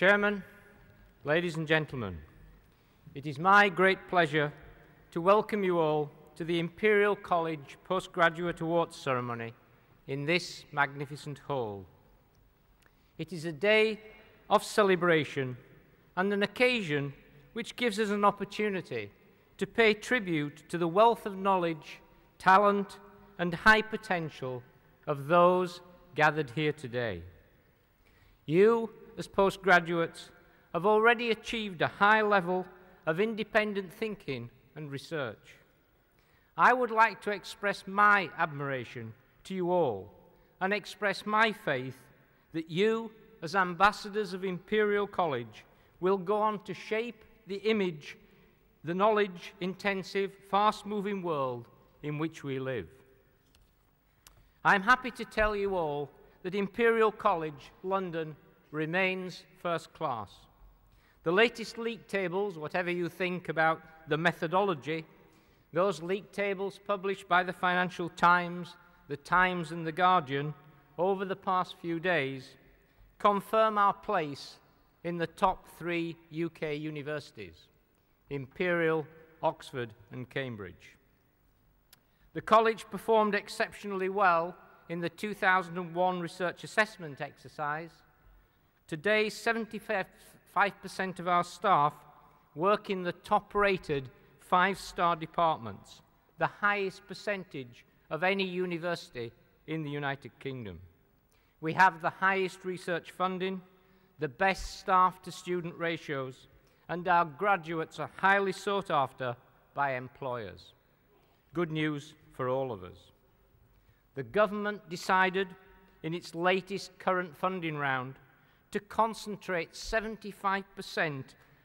Chairman, ladies and gentlemen, it is my great pleasure to welcome you all to the Imperial College Postgraduate Awards ceremony in this magnificent hall. It is a day of celebration and an occasion which gives us an opportunity to pay tribute to the wealth of knowledge, talent, and high potential of those gathered here today. You, as postgraduates, have already achieved a high level of independent thinking and research. I would like to express my admiration to you all and express my faith that you, as ambassadors of Imperial College, will go on to shape the image, the knowledge-intensive, fast-moving world in which we live. I'm happy to tell you all that Imperial College, London, remains first class. The latest league tables, whatever you think about the methodology, those league tables published by the Financial Times, the Times and the Guardian over the past few days, confirm our place in the top 3 UK universities, Imperial, Oxford and Cambridge. The college performed exceptionally well in the 2001 research assessment exercise. Today, 75% of our staff work in the top-rated 5-star departments, the highest percentage of any university in the United Kingdom. We have the highest research funding, the best staff-to-student ratios, and our graduates are highly sought after by employers. Good news for all of us. The government decided in its latest current funding round to concentrate 75%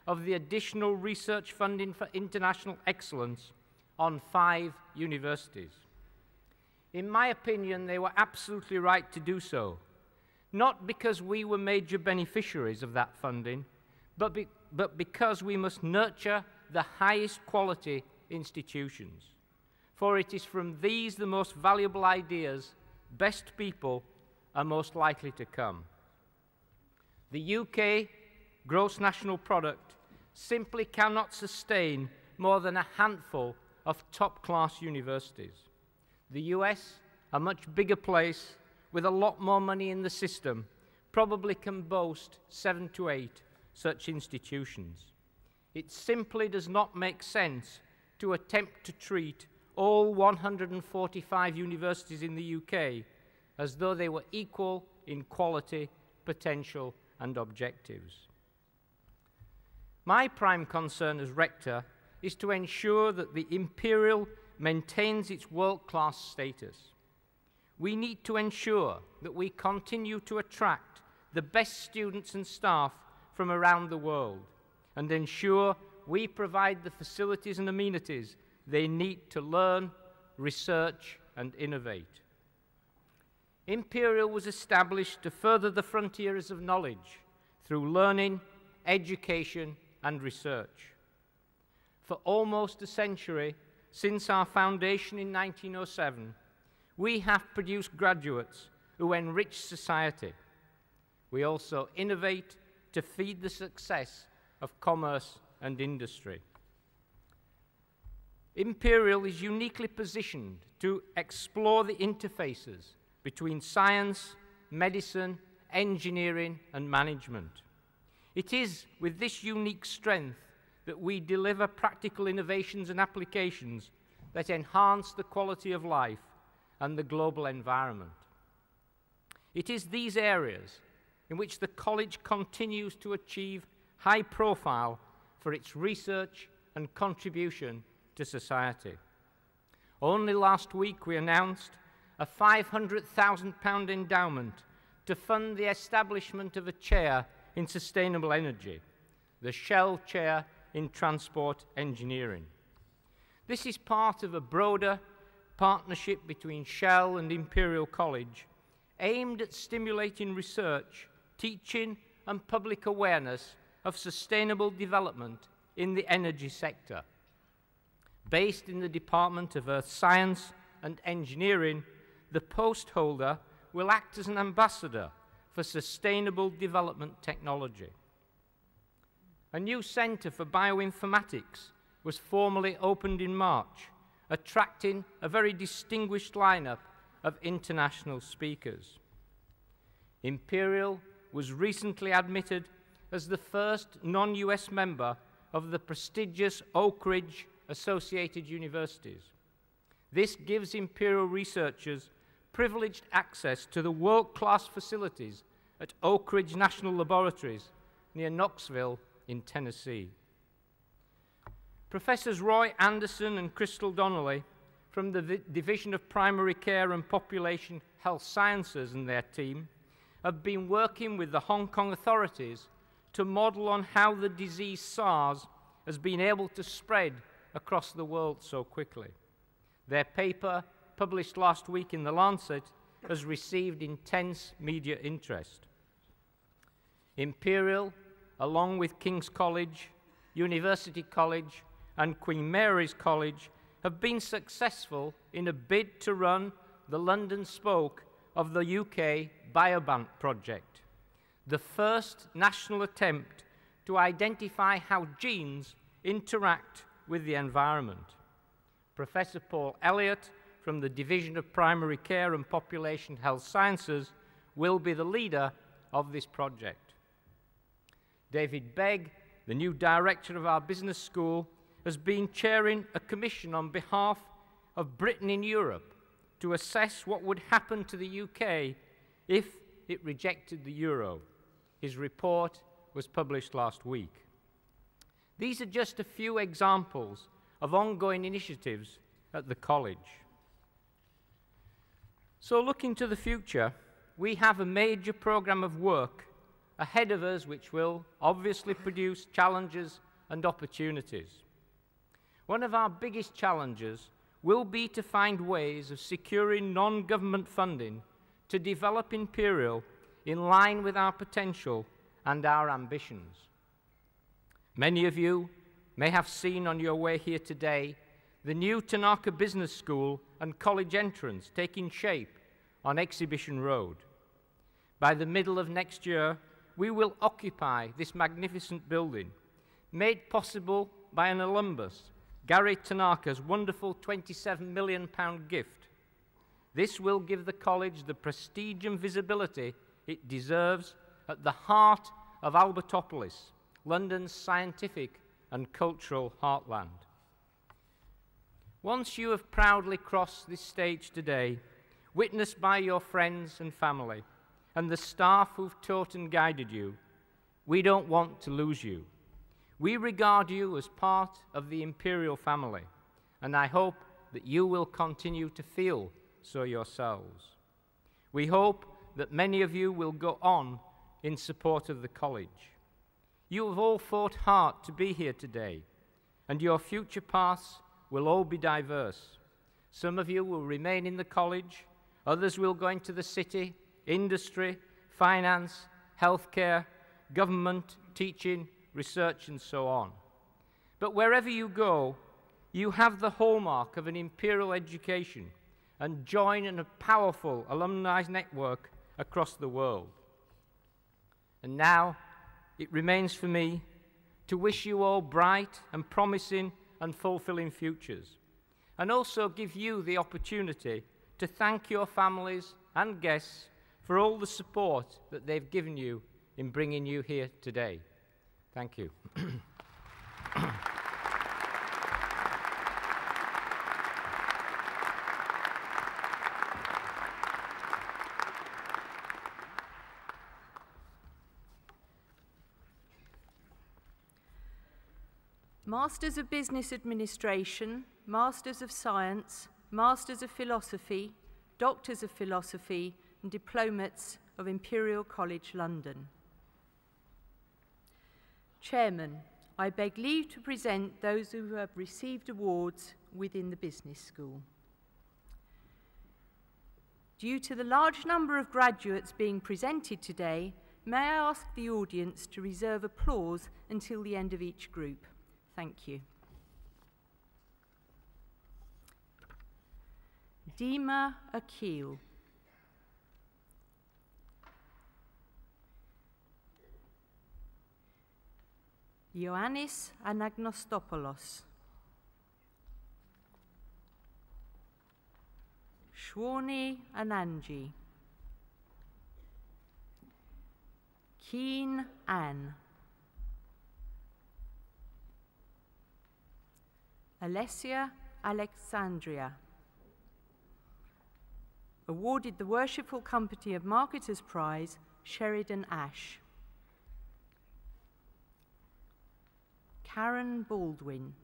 of the additional research funding for international excellence on 5 universities. In my opinion, they were absolutely right to do so, not because we were major beneficiaries of that funding, but because we must nurture the highest quality institutions. For it is from these the most valuable ideas, best people, are most likely to come. The UK gross national product simply cannot sustain more than a handful of top-class universities. The US, a much bigger place with a lot more money in the system, probably can boast 7 to 8 such institutions. It simply does not make sense to attempt to treat all 145 universities in the UK as though they were equal in quality, potential, and objectives. My prime concern as rector is to ensure that the Imperial maintains its world-class status. We need to ensure that we continue to attract the best students and staff from around the world and ensure we provide the facilities and amenities they need to learn, research, and innovate. Imperial was established to further the frontiers of knowledge through learning, education, and research. For almost a century, since our foundation in 1907, we have produced graduates who enrich society. We also innovate to feed the success of commerce and industry. Imperial is uniquely positioned to explore the interfaces between science, medicine, engineering, and management. It is with this unique strength that we deliver practical innovations and applications that enhance the quality of life and the global environment. It is these areas in which the college continues to achieve high profile for its research and contribution to society. Only last week we announced a £500,000 endowment to fund the establishment of a chair in sustainable energy, the Shell Chair in Transport Engineering. This is part of a broader partnership between Shell and Imperial College aimed at stimulating research, teaching and public awareness of sustainable development in the energy sector. Based in the Department of Earth Science and Engineering, the post holder will act as an ambassador for sustainable development technology. A new centre for bioinformatics was formally opened in March, attracting a very distinguished lineup of international speakers. Imperial was recently admitted as the first non-US member of the prestigious Oak Ridge Associated Universities. This gives Imperial researchers privileged access to the world-class facilities at Oak Ridge National Laboratories near Knoxville in Tennessee. Professors Roy Anderson and Crystal Donnelly from the Division of Primary Care and Population Health Sciences and their team have been working with the Hong Kong authorities to model on how the disease SARS has been able to spread across the world so quickly. Their paper, published last week in The Lancet, has received intense media interest. Imperial, along with King's College, University College, and Queen Mary's College, have been successful in a bid to run the London spoke of the UK Biobank project, the first national attempt to identify how genes interact with the environment. Professor Paul Elliott from the Division of Primary Care and Population Health Sciences will be the leader of this project. David Begg, the new director of our business school, has been chairing a commission on behalf of Britain in Europe to assess what would happen to the UK if it rejected the euro. His report was published last week. These are just a few examples of ongoing initiatives at the college. So looking to the future, we have a major program of work ahead of us which will obviously produce challenges and opportunities. One of our biggest challenges will be to find ways of securing non-government funding to develop Imperial in line with our potential and our ambitions. Many of you may have seen on your way here today the new Tanaka Business School and college entrance taking shape on Exhibition Road. By the middle of next year, we will occupy this magnificent building, made possible by an alumnus, Gary Tanaka's wonderful £27 million gift. This will give the college the prestige and visibility it deserves at the heart of Albertopolis, London's scientific and cultural heartland. Once you have proudly crossed this stage today, witnessed by your friends and family, and the staff who've taught and guided you, we don't want to lose you. We regard you as part of the Imperial family, and I hope that you will continue to feel so yourselves. We hope that many of you will go on in support of the college. You have all fought hard to be here today, and your future paths will all be diverse. Some of you will remain in the college, others will go into the city, industry, finance, healthcare, government, teaching, research, and so on. But wherever you go, you have the hallmark of an Imperial education and join in a powerful alumni network across the world. And now, it remains for me to wish you all bright and promising and fulfilling futures, and also give you the opportunity to thank your families and guests for all the support that they've given you in bringing you here today. Thank you. Masters of Business Administration, Masters of Science, Masters of Philosophy, Doctors of Philosophy, and Diplomates of Imperial College London. Chairman, I beg leave to present those who have received awards within the Business School. Due to the large number of graduates being presented today, may I ask the audience to reserve applause until the end of each group. Thank you. Dima Akil. Ioannis Anagnostopoulos, Shwani Ananji, Keen Ann, Alessia Alexandria, awarded the Worshipful Company of Marketers Prize, Sheridan Ash. Karen Baldwin,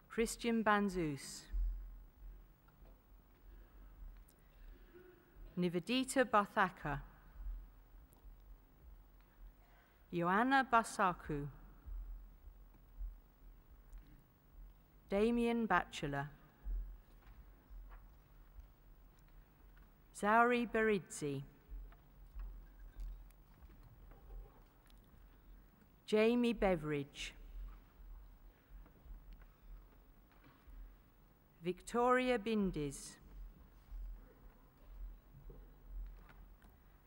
Christian Banzus, Nivedita Bathaka, Joanna Basaku, Damien Batchelor, Zauri Beridzi, Jamie Beveridge, Victoria Bindies,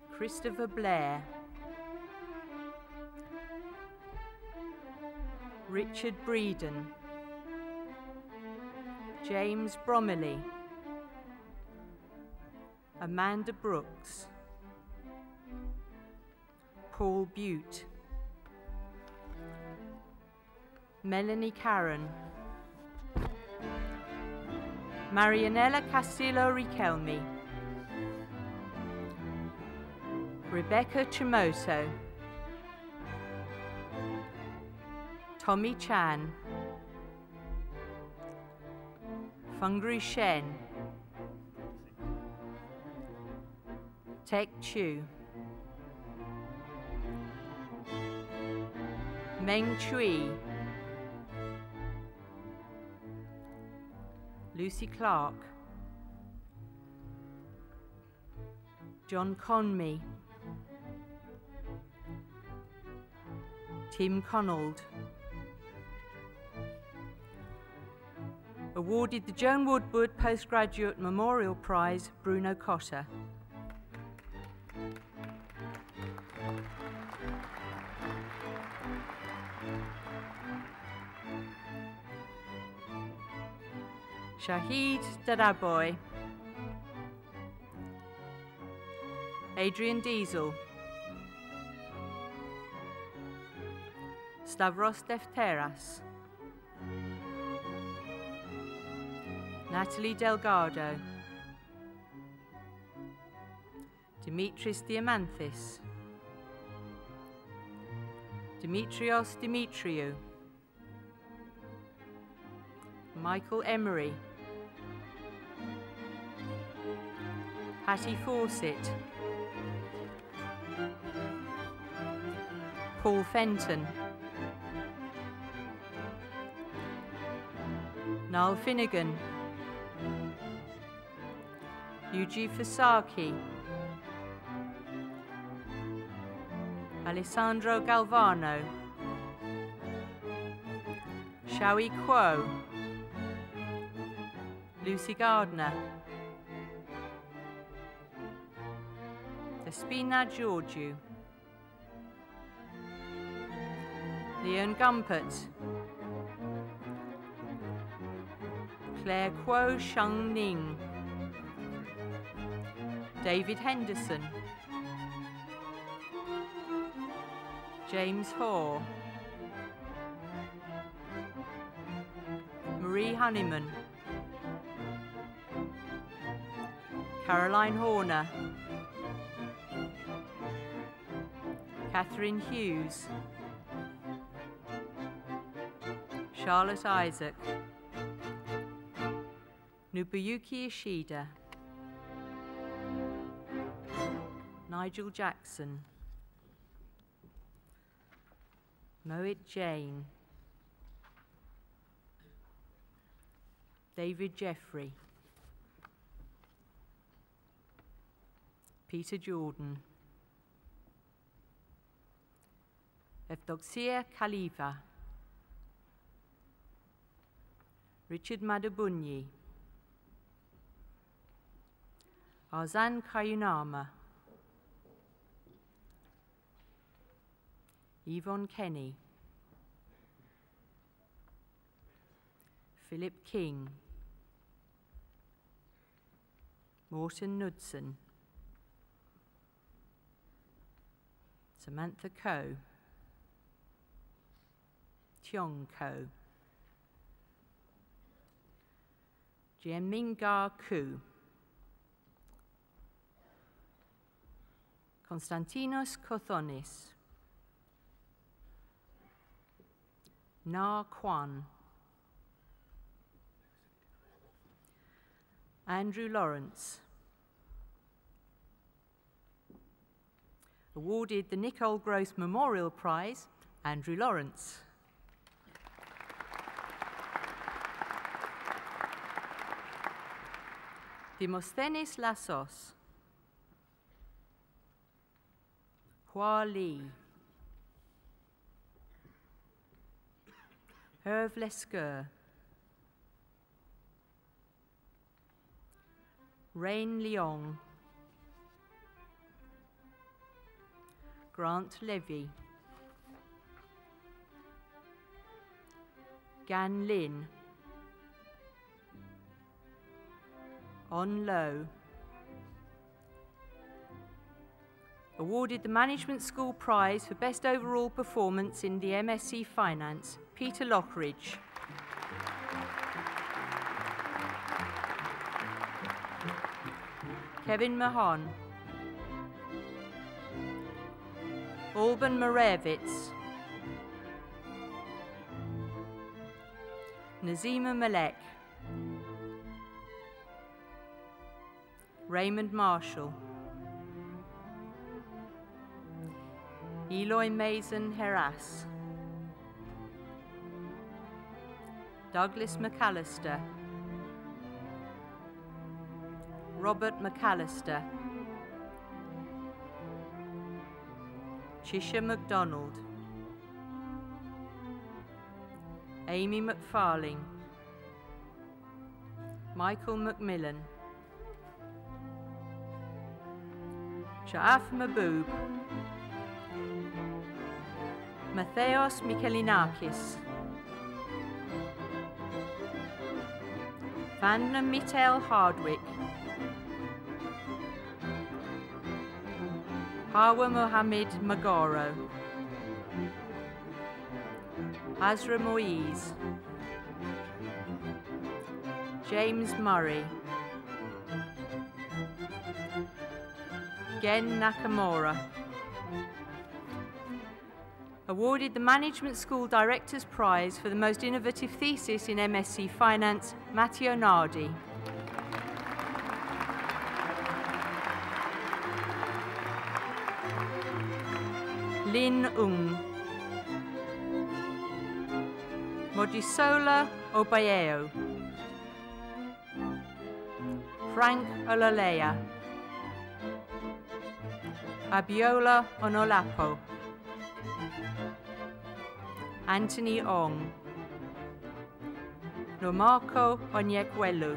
Christopher Blair, Richard Breeden, James Bromley, Amanda Brooks, Paul Butte, Melanie Caron, Marianella Castillo Riquelme, Rebecca Chimoso, Tommy Chan, Fungri Shen, Tek Chu, Meng Chui, Lucy Clark, John Conmey, Tim Connold, awarded the Joan Woodward Postgraduate Memorial Prize, Bruno Cotta. Shahid Dadaboy, Adrian Diesel, Stavros Defteras, Natalie Delgado, Dimitris Diamanthis, Dimitrios Dimitriou, Michael Emery, Hattie Fawcett, Paul Fenton, Niall Finnegan, Yuji Fasaki, Alessandro Galvano, Shawi Kuo, Lucy Gardner, Espina Georgiou, Leon Gumpert, Claire Kuo Sheng Ning, David Henderson, James Hoare, Marie Honeyman, Caroline Horner, Catherine Hughes, Charlotte Isaac, Nobuyuki Ishida, Nigel Jackson, Mohit Jain, David Jeffrey, Peter Jordan, Evdoxia Khalifa, Richard Madabunyi, Arzan Kayunama, Yvonne Kenny, Philip King, Morton Knudsen, Samantha Coe, Tiong Coe, Jianminga Ku, Konstantinos Kothonis, Na Kwan, Andrew Lawrence, awarded the Nicole Gross Memorial Prize, Andrew Lawrence. Demosthenes Lassos, Hua Li, Herve Lescure, Rain Leong, Grant Levy, Gan Lin, On Lo, awarded the Management School Prize for Best Overall Performance in the MSc Finance, Peter Lockridge. Kevin Mahon, Alban Marevitz, Nazima Malek, Raymond Marshall, Eloy Mason Heras, Douglas McAllister, Robert McAllister, Chisha MacDonald, Amy McFarling, Michael Macmillan, Sha'af Mahboob, Matheos Michelinakis, Vanna Mittel Hardwick, Hawa Mohammed Magoro, Azra Moise, James Murray, Gen Nakamura, awarded the Management School Director's Prize for the Most Innovative Thesis in MSc Finance, Matteo Nardi. Lin Ung, Mojisola Obayeo, Frank Olalea, Abiola Onolapo, Anthony Ong, Nomarco Onyekwelu.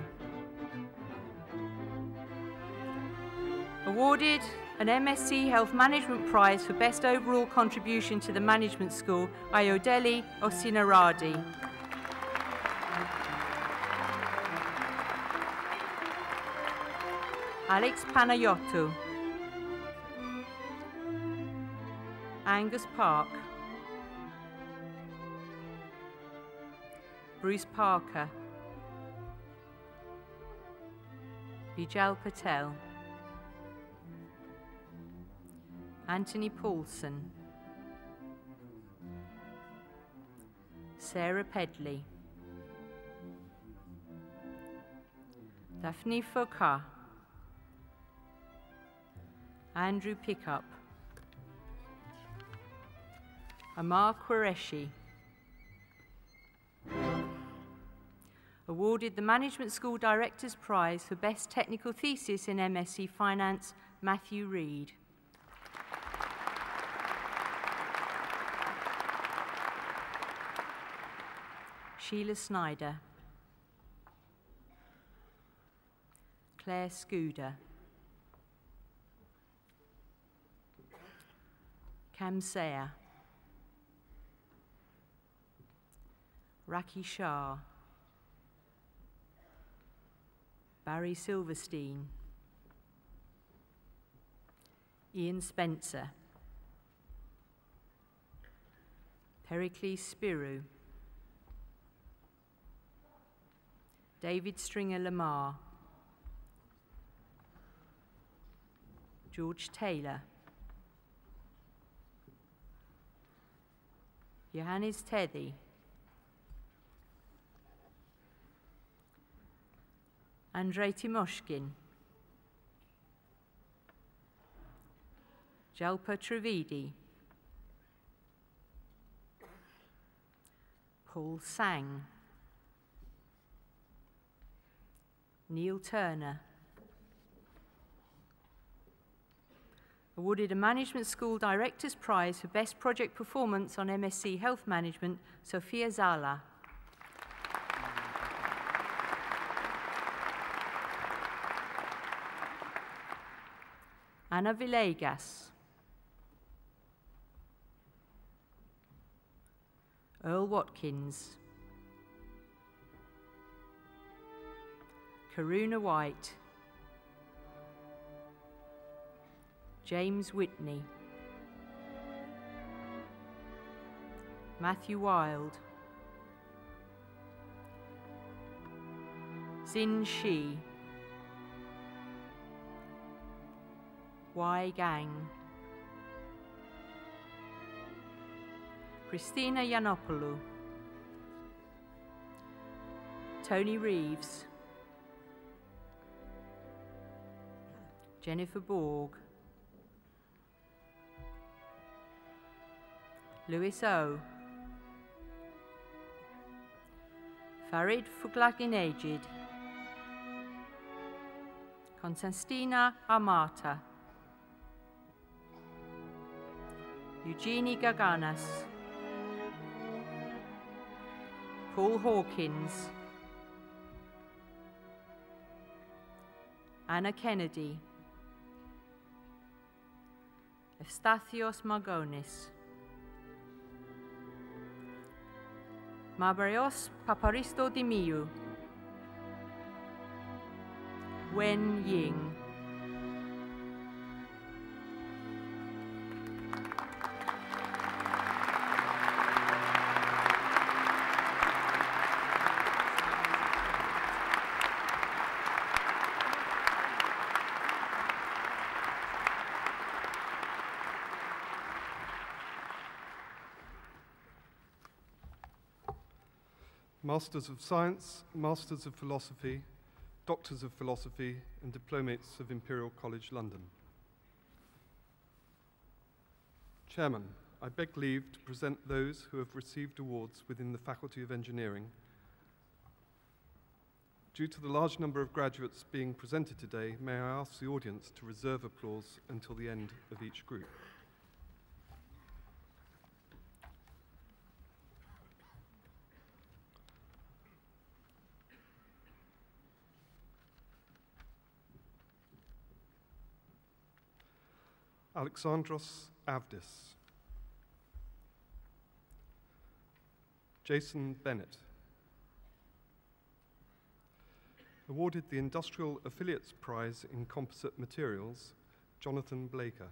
Awarded an MSc Health Management Prize for Best Overall Contribution to the Management School, Ayodele Osinaradi. Alex Panayotou, Angus Park, Bruce Parker, Vijal Patel, Anthony Paulson, Sarah Pedley, Daphne Foucault, Andrew Pickup, Amar Qureshi, awarded the Management School Director's Prize for Best Technical Thesis in MSc Finance, Matthew Reed. Sheila Snyder, Claire Scooter, Cam Sayer, Raki Shah, Barry Silverstein, Ian Spencer, Pericles Spirou, David Stringer Lamar, George Taylor, Johannes Teddy, Andrei Timoshkin, Jalpa Trivedi, Paul Sang, Neil Turner. Awarded a Management School Director's Prize for Best Project Performance on MSc Health Management, Sofia Zala. Anna Villegas, Earl Watkins, Karuna White, James Whitney, Matthew Wild, Xin Shi, Wai Gang, Christina Yiannopoulou, Tony Reeves, Jennifer Borg, Lewis O, Farid Fuglaginejid, Konstantina Armata, Eugenie Gaganas, Paul Hawkins, Anna Kennedy, Eustathios Margonis, Mavrios Paparistou-Dimiou, Wen Ying, Masters of Science, Masters of Philosophy, Doctors of Philosophy, and Diplomates of Imperial College London. Chairman, I beg leave to present those who have received awards within the Faculty of Engineering. Due to the large number of graduates being presented today, may I ask the audience to reserve applause until the end of each group. Alexandros Avdis, Jason Bennett, awarded the Industrial Affiliates Prize in Composite Materials, Jonathan Blaker.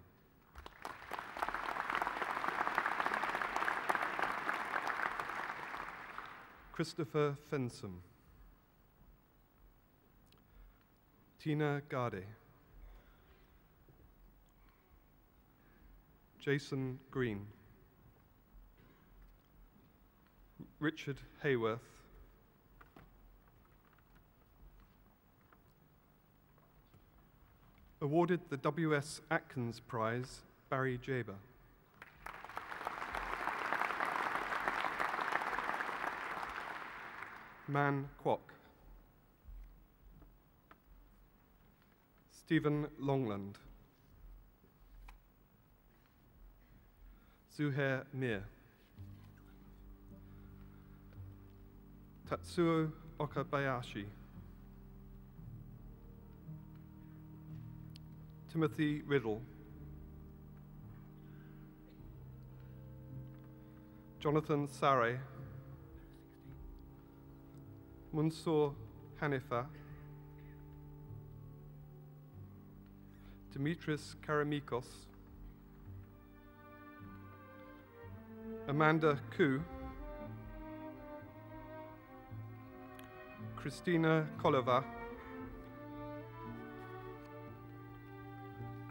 Christopher Fensom, Tina Gade, Jason Green, Richard Hayworth, awarded the W.S. Atkins Prize, Barry Jaber. Man Kwok, Stephen Longland, Zuhair Mir, Tatsuo Okabayashi, Timothy Riddle, Jonathan Sarre, Munsur Hanifa, Dimitris Karamikos, Amanda Koo, Christina Kolova,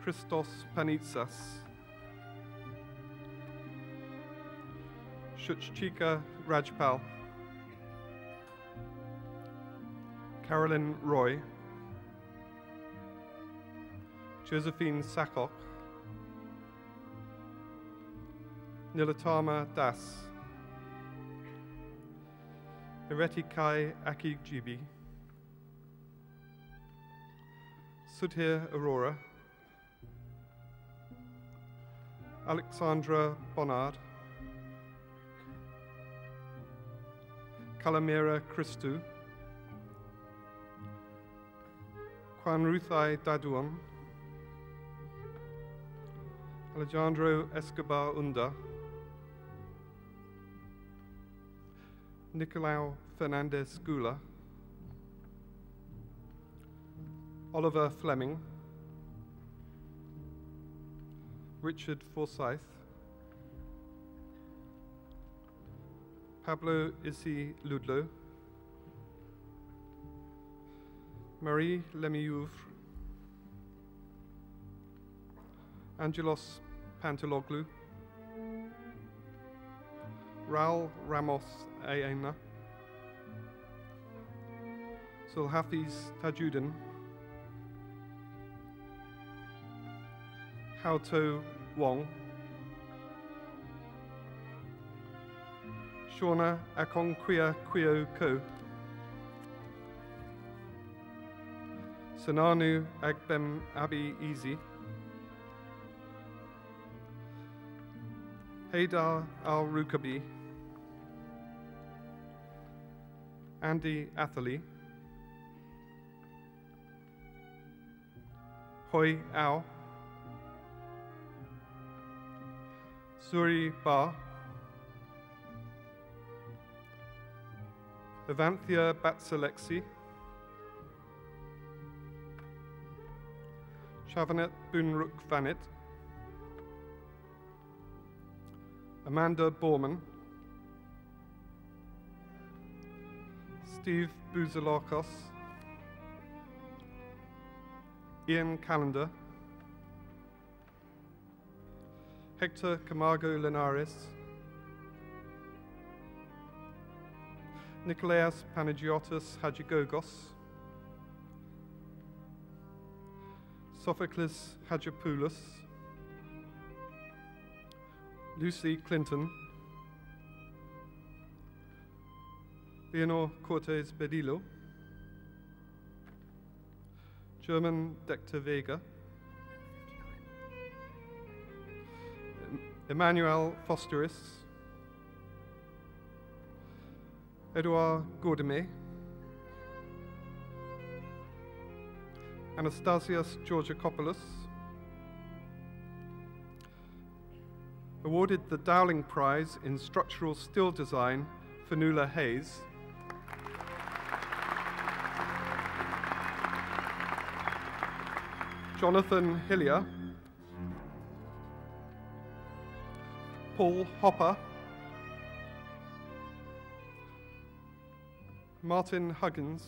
Christos Panitsas, Shuchchika Rajpal, Carolyn Roy, Josephine Sakok, Nilatama Das, Iretikai Akijibi, Sudhir Aurora, Alexandra Bonnard, Kalamira Christou, Kwanruthai Daduan, Alejandro Escobar Unda, Nicolau Fernandez Gula, Oliver Fleming, Richard Forsyth, Pablo Issy Ludlow, Marie Lemieux, Angelos Pantaloglu, Raul Ramos Aena, Sulhafiz Tajuddin, Hauto Wong, Shauna Akongquia Quio Ko, Sananu Agbem Abi Easy, Haydar Al-Rukabi, Andy Atherley, Hoi Ao, Suri Ba, Evanthia Batsalexi, Shavanet Bunruk Vanit, Amanda Borman, Steve Bouzalakos, Ian Callender, Hector Camargo Linares, Nikolaos Panagiotis Hadjigogos, Sophocles Hadjipoulos, Lucy Clinton, Leonor Cortes Bedillo, German Dector Vega, Emmanuel Fosteris, Edouard Gourdemay, Anastasios Georgakopoulos, awarded the Dowling Prize in Structural Steel Design for Nuala Hayes, Jonathan Hillier, Paul Hopper, Martin Huggins,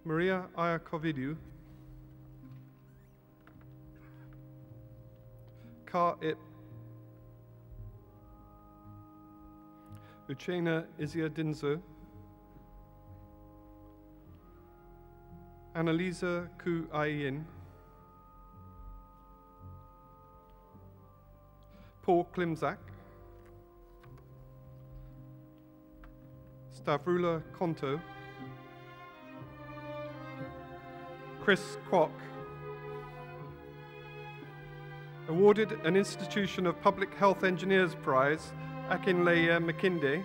Maria Iacovidiu, Kar Ip, Uchena Isiadinzo, Annalisa Ku Ayin, Paul Klimzak, Stavrula Konto, Chris Kwok, awarded an Institution of Public Health Engineers Prize, Akinleye Makinde,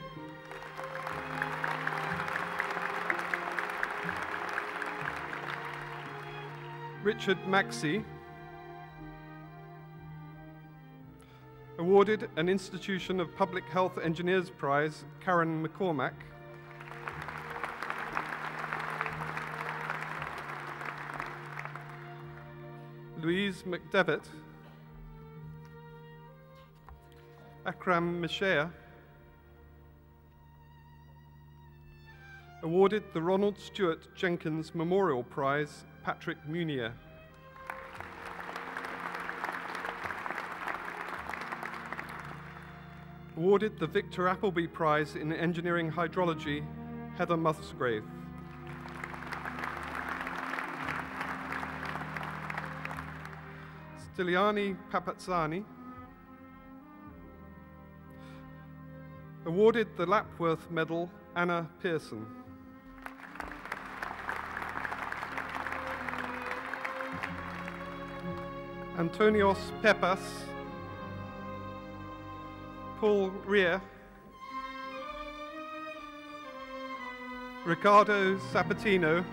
Richard Maxey, Awarded an Institution of Public Health Engineers Prize, Karen McCormack. Louise McDevitt. Akram Mishea. Awarded the Ronald Stewart Jenkins Memorial Prize, Patrick Munier. Awarded the Victor Appleby Prize in Engineering Hydrology, Heather Musgrave. Stiliani Papazzani. Awarded the Lapworth Medal, Anna Pearson. Antonios Pepas. Paul Rier. Ricardo Sabatino.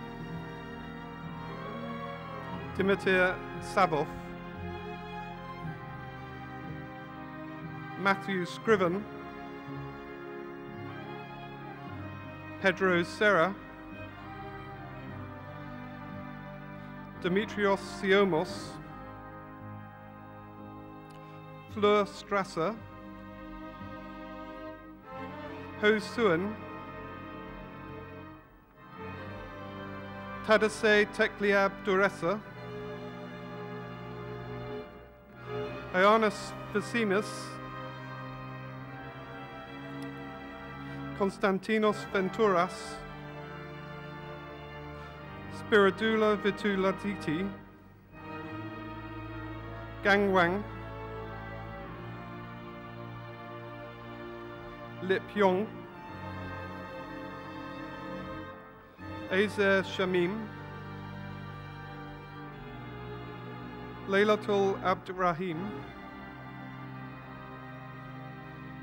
Dimitir Savov. Matthew Scriven. Pedro Serra. Dimitrios Siomos. Fleur Strasser. Ho Suen. Tadase Tekliab Duressa. Ioannis Vasimis. Konstantinos Venturas. Spiridula Vituladiti. Gang Wang. Lip Yong. Azer Shamim. Laylatul Abdurrahim.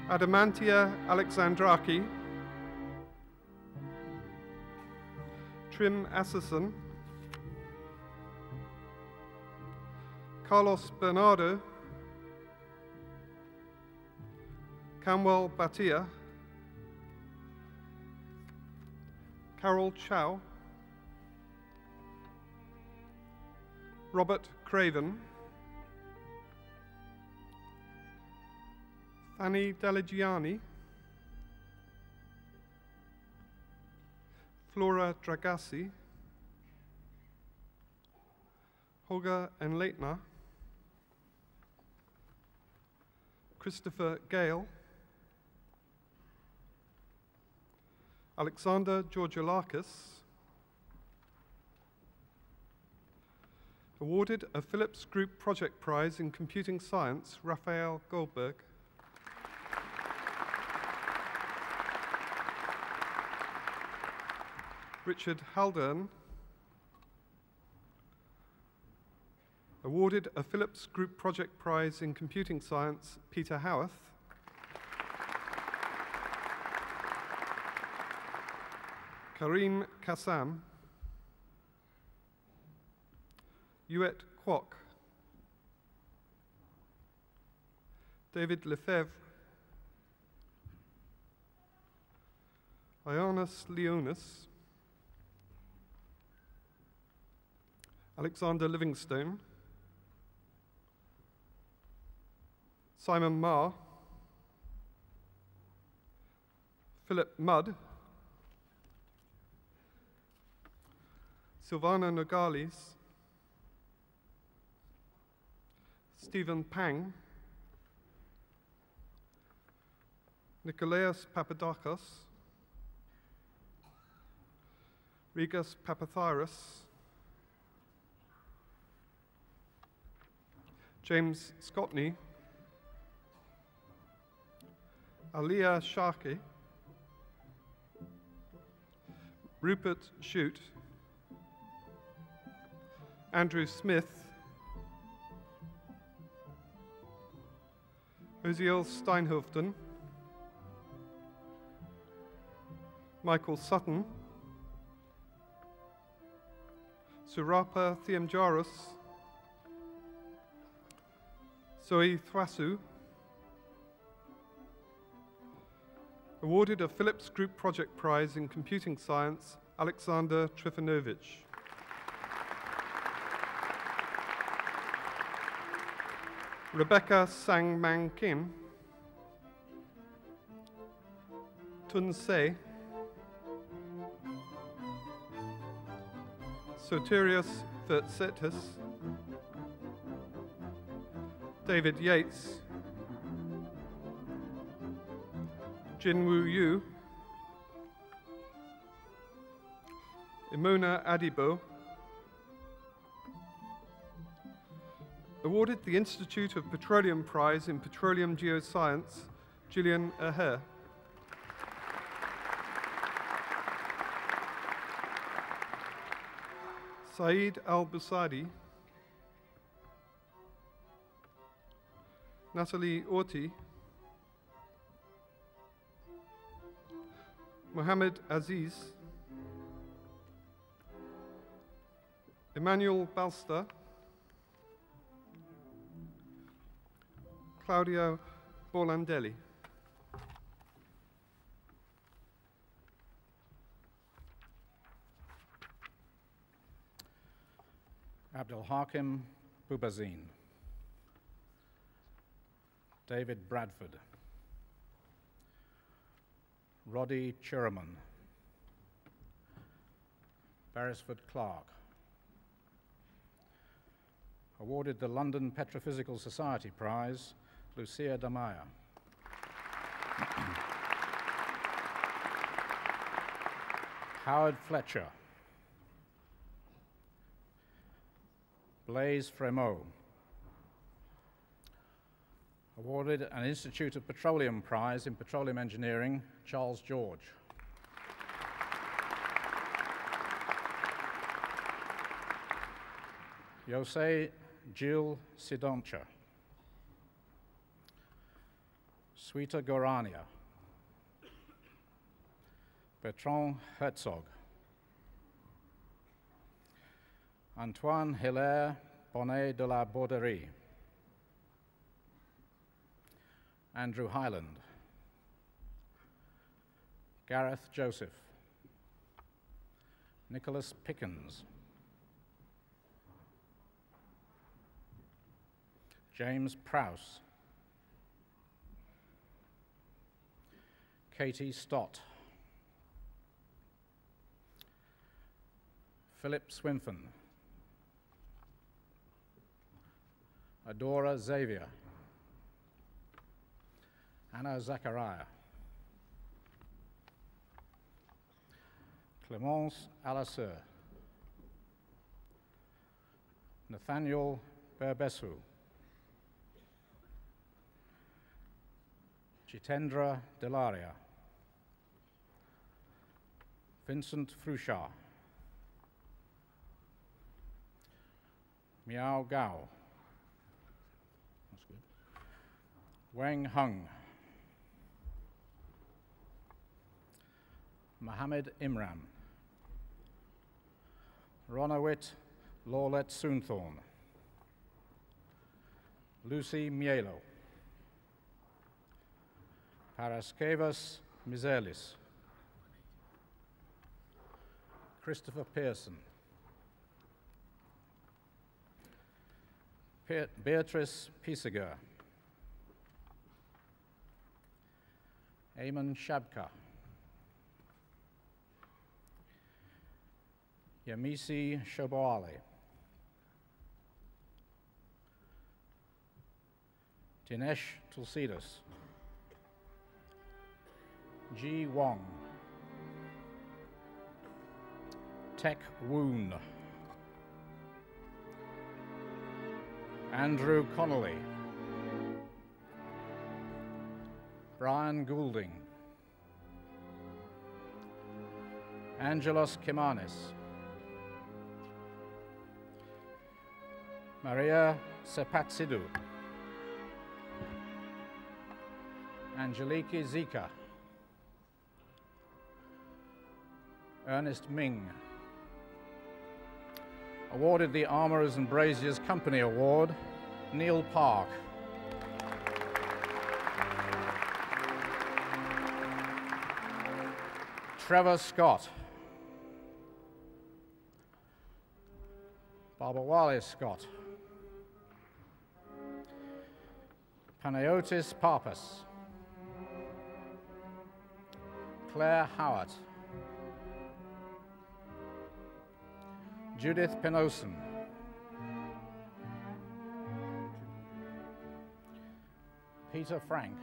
Adamantia Alexandraki. Trim Assison. Carlos Bernardo. Camwell Batia. Carol Chow. Robert Craven. Fanny Deligiani. Flora Dragassi. Holger Enleitner. Christopher Gale. Alexander Georgiolakis. Awarded a Phillips Group Project Prize in Computing Science, Raphael Goldberg. Richard Haldern. Awarded a Phillips Group Project Prize in Computing Science, Peter Howarth. Karim Kassam. Yuet Kwok. David Lefebvre. Ioannis Leonis. Alexander Livingstone. Simon Marr. Philip Mudd. Silvana Nogales. Stephen Pang. Nikolaos Papadakos. Rigas Papathyros. James Scotney. Aliyah Sharkey. Rupert Shute. Andrew Smith. Oziel Steinhoften. Michael Sutton. Surapa Thiamjarus. Zoe Thwasu. Awarded a Philips Group Project Prize in Computing Science, Alexander Trifanovich. Rebecca Sang-Mang Kim. Tun Se. Soterios Vertsetis. David Yates. Jinwoo Yu. Imona Adibo. Awarded the Institute of Petroleum Prize in Petroleum Geoscience, Gillian Aher. Saeed Al-Busadi. Natalie Orti. Mohammed Aziz. Emmanuel Balster. Claudio Borlandelli. Abdul Hakim Boubazine. David Bradford. Roddy Churaman. Beresford Clark. Awarded the London Petrophysical Society Prize, Lucia Damaya. Howard Fletcher. Blaise Fremont. Awarded an Institute of Petroleum Prize in Petroleum Engineering, Charles George. Jose Gil Sidoncha. Sweeta Gorania. Bertrand Herzog. Antoine Hilaire Bonnet de la Borderie. Andrew Highland. Gareth Joseph. Nicholas Pickens. James Prowse. Katie Stott. Philip Swinfen. Adora Xavier. Anna Zachariah. Clemence Alasseur. Nathaniel Berbesu. Jitendra Delaria. Vincent Fruchard. Miao Gao. That's good. Wang Hung. Mohammed Imran. Ronawit Lawlet Soonthorne. Lucy Mielo. Paraskevas Mizelis. Christopher Pearson. Beatrice Piesiger. Eamon Shabka. Yamisi Shoboali. Dinesh Tulsidis. Ji Wong. Tek Woon. Andrew Connolly. Brian Goulding. Angelos Kimanis. Maria Sepatsidou. Angeliki Zika. Ernest Ming. Awarded the Armourers and Braziers Company Award, Neil Park. Trevor Scott. Barbawale Scott. Panayotis Pappas. Claire Howard. Judith Penoson. Peter Frank.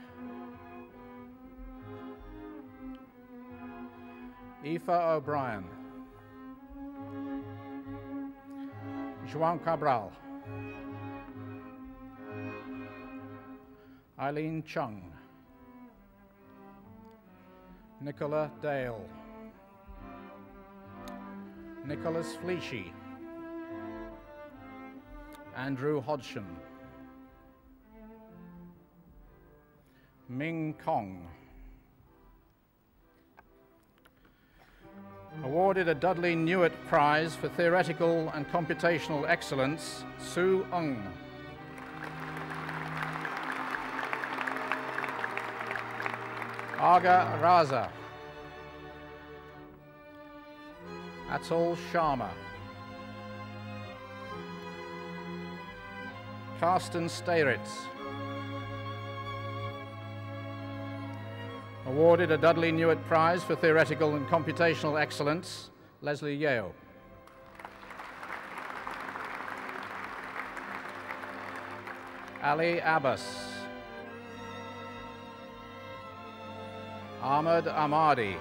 Aoife O'Brien. João Cabral. Eileen Chung. Nicola Dale. Nicholas Fleeshy. Andrew Hodgson. Ming Kong. Awarded a Dudley Newitt Prize for Theoretical and Computational Excellence, Sue Ung. Aga Raza. Atul Sharma. Karsten Steiritz. Awarded a Dudley Newitt Prize for Theoretical and Computational Excellence, Leslie Yeo. Ali Abbas. Ahmed Ahmadi.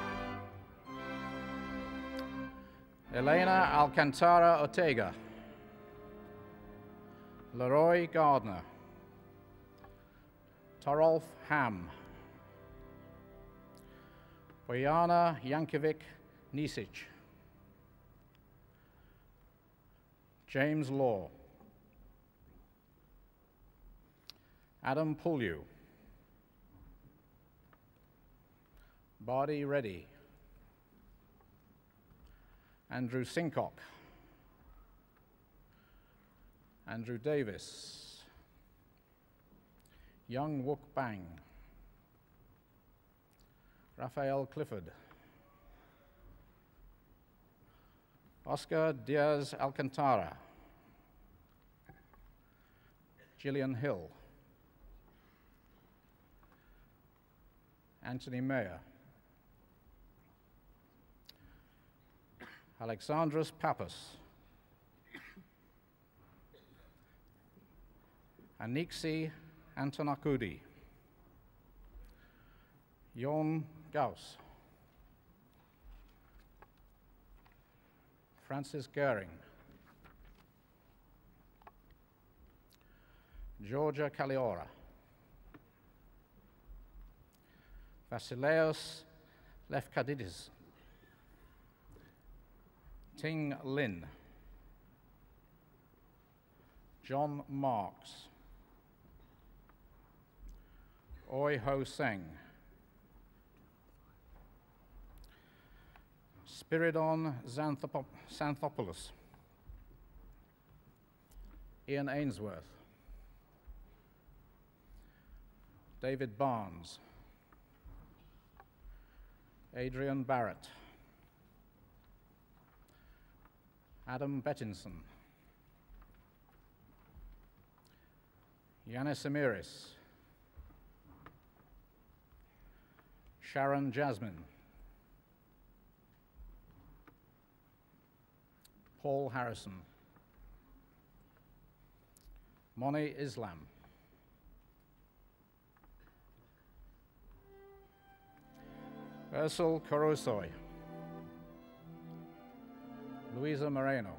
Elena Alcantara Ortega. Leroy Gardner. Torolf Ham. Bojana Yankovic Nisic. James Law. Adam Pulyu. Bardi Reddy. Andrew Sincock. Andrew Davis. Young Wook Bang. Raphael Clifford. Oscar Diaz Alcantara. Gillian Hill. Anthony Mayer. Alexandros Pappas. Anixi Antonakoudi. Jon Gauss. Francis Goering. Georgia Kaliora. Vasileos Lefkadidis. Ting Lin. John Marks. Oi Ho Seng. Spiridon Xanthopoulos. Ian Ainsworth. David Barnes. Adrian Barrett. Adam Bettinson. Yanis Amiris. Sharon Jasmine. Paul Harrison. Moni Islam. Ursel Korosoy. Luisa Moreno.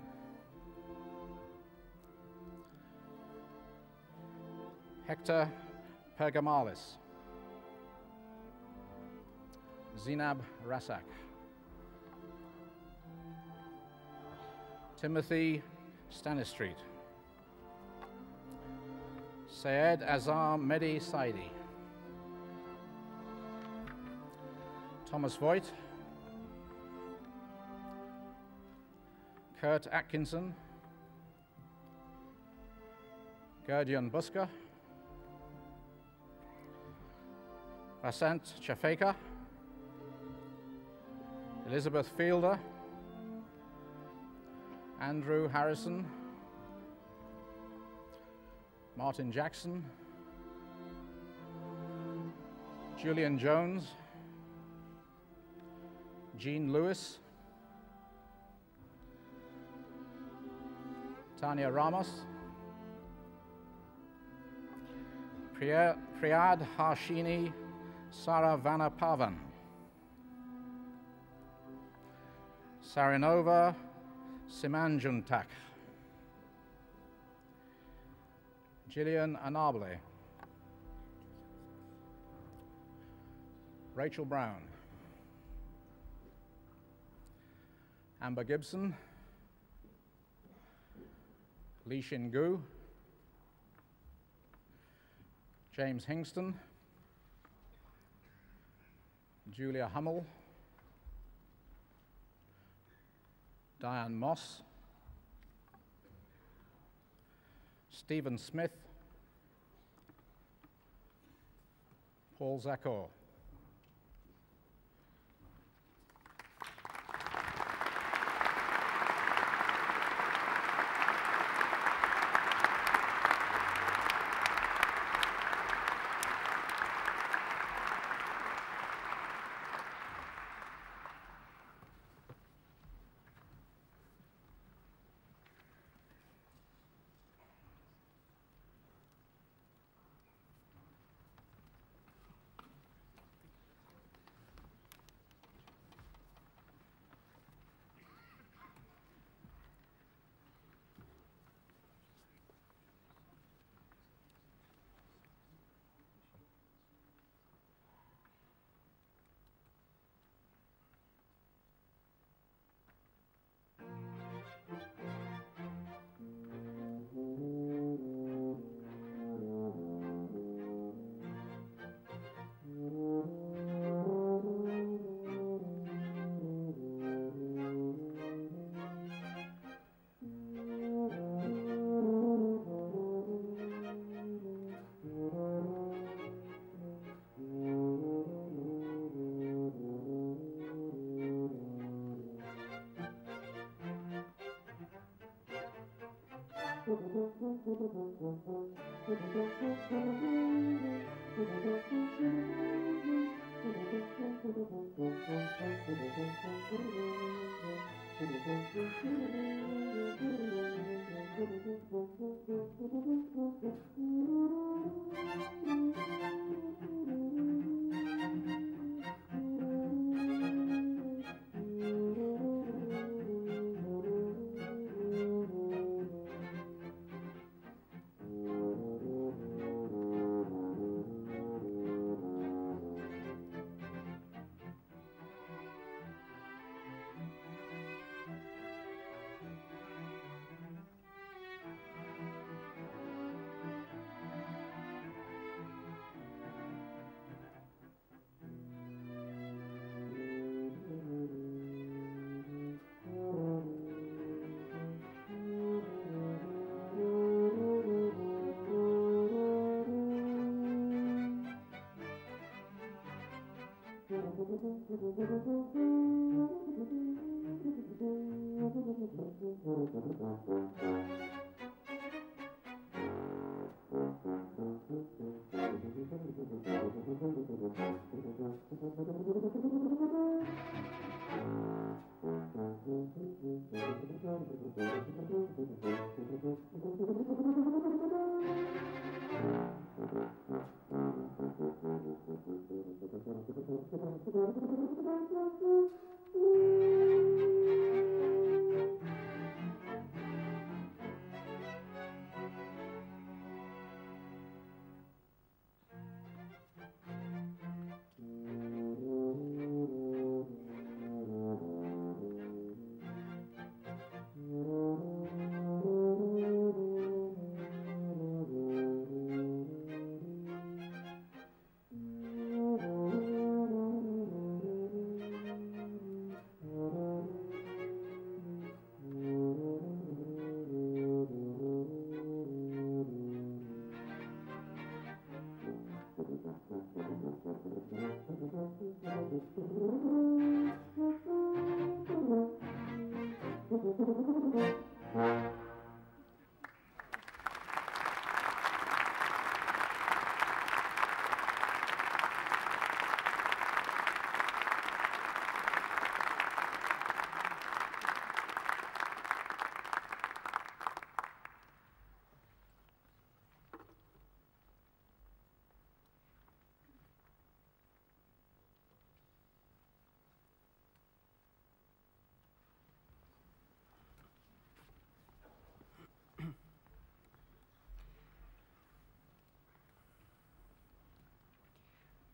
Hector Pergamalis. Zinab Rasak. Timothy Stanistreet. Syed Azar Mehdi Saidi. Thomas Voigt. Kurt Atkinson. Gerdjan Buska. Vasant Chafeka. Elizabeth Fielder, Andrew Harrison, Martin Jackson, Julian Jones, Jean Lewis, Tanya Ramos, Priyad Harshini Saravanapavan, Sarinova Simanjuntak, Gillian Anable, Rachel Brown, Amber Gibson, Lee Shin Gu, James Hingston, Julia Hummel, Diane Moss, Stephen Smith, Paul Zakor.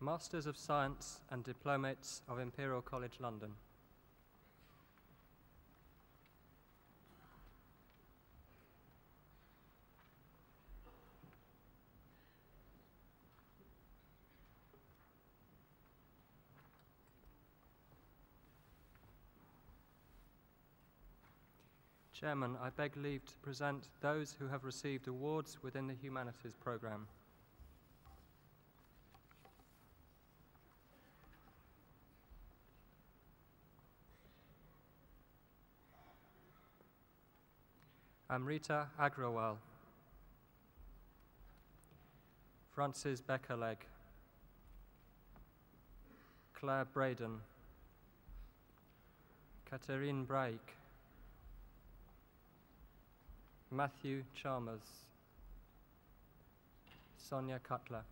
Masters of Science and Diplomates of Imperial College London. Chairman, I beg leave to present those who have received awards within the Humanities Programme. Amrita Agrawal, Frances Beckerlegg, Claire Braden, Catherine Braik, Matthew Chalmers, Sonia Cutler,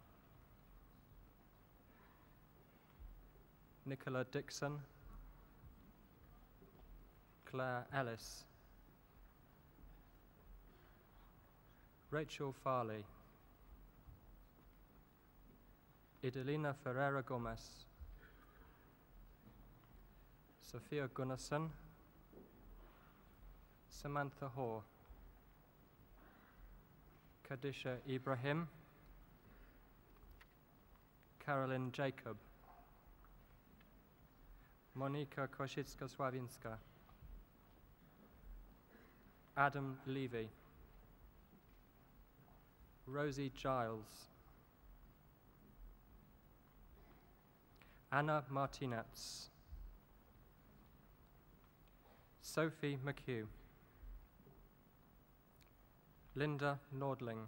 Nicola Dixon, Claire Ellis, Rachel Farley, Idelina Ferreira Gomez, Sophia Gunnarsson, Samantha Hoare, Kadisha Ibrahim, Carolyn Jacob, Monika Kosicka-Sławinska, Adam Levy, Rosie Giles, Anna Martinez, Sophie McHugh, Linda Nordling,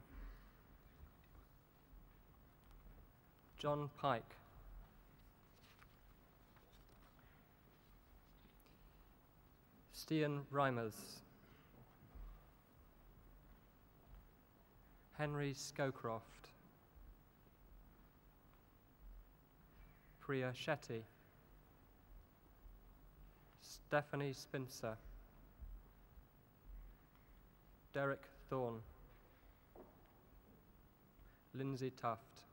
John Pike, Stian Reimers, Henry Scowcroft, Priya Shetty, Stephanie Spincer, Derek Thorne, Lindsay Tuft.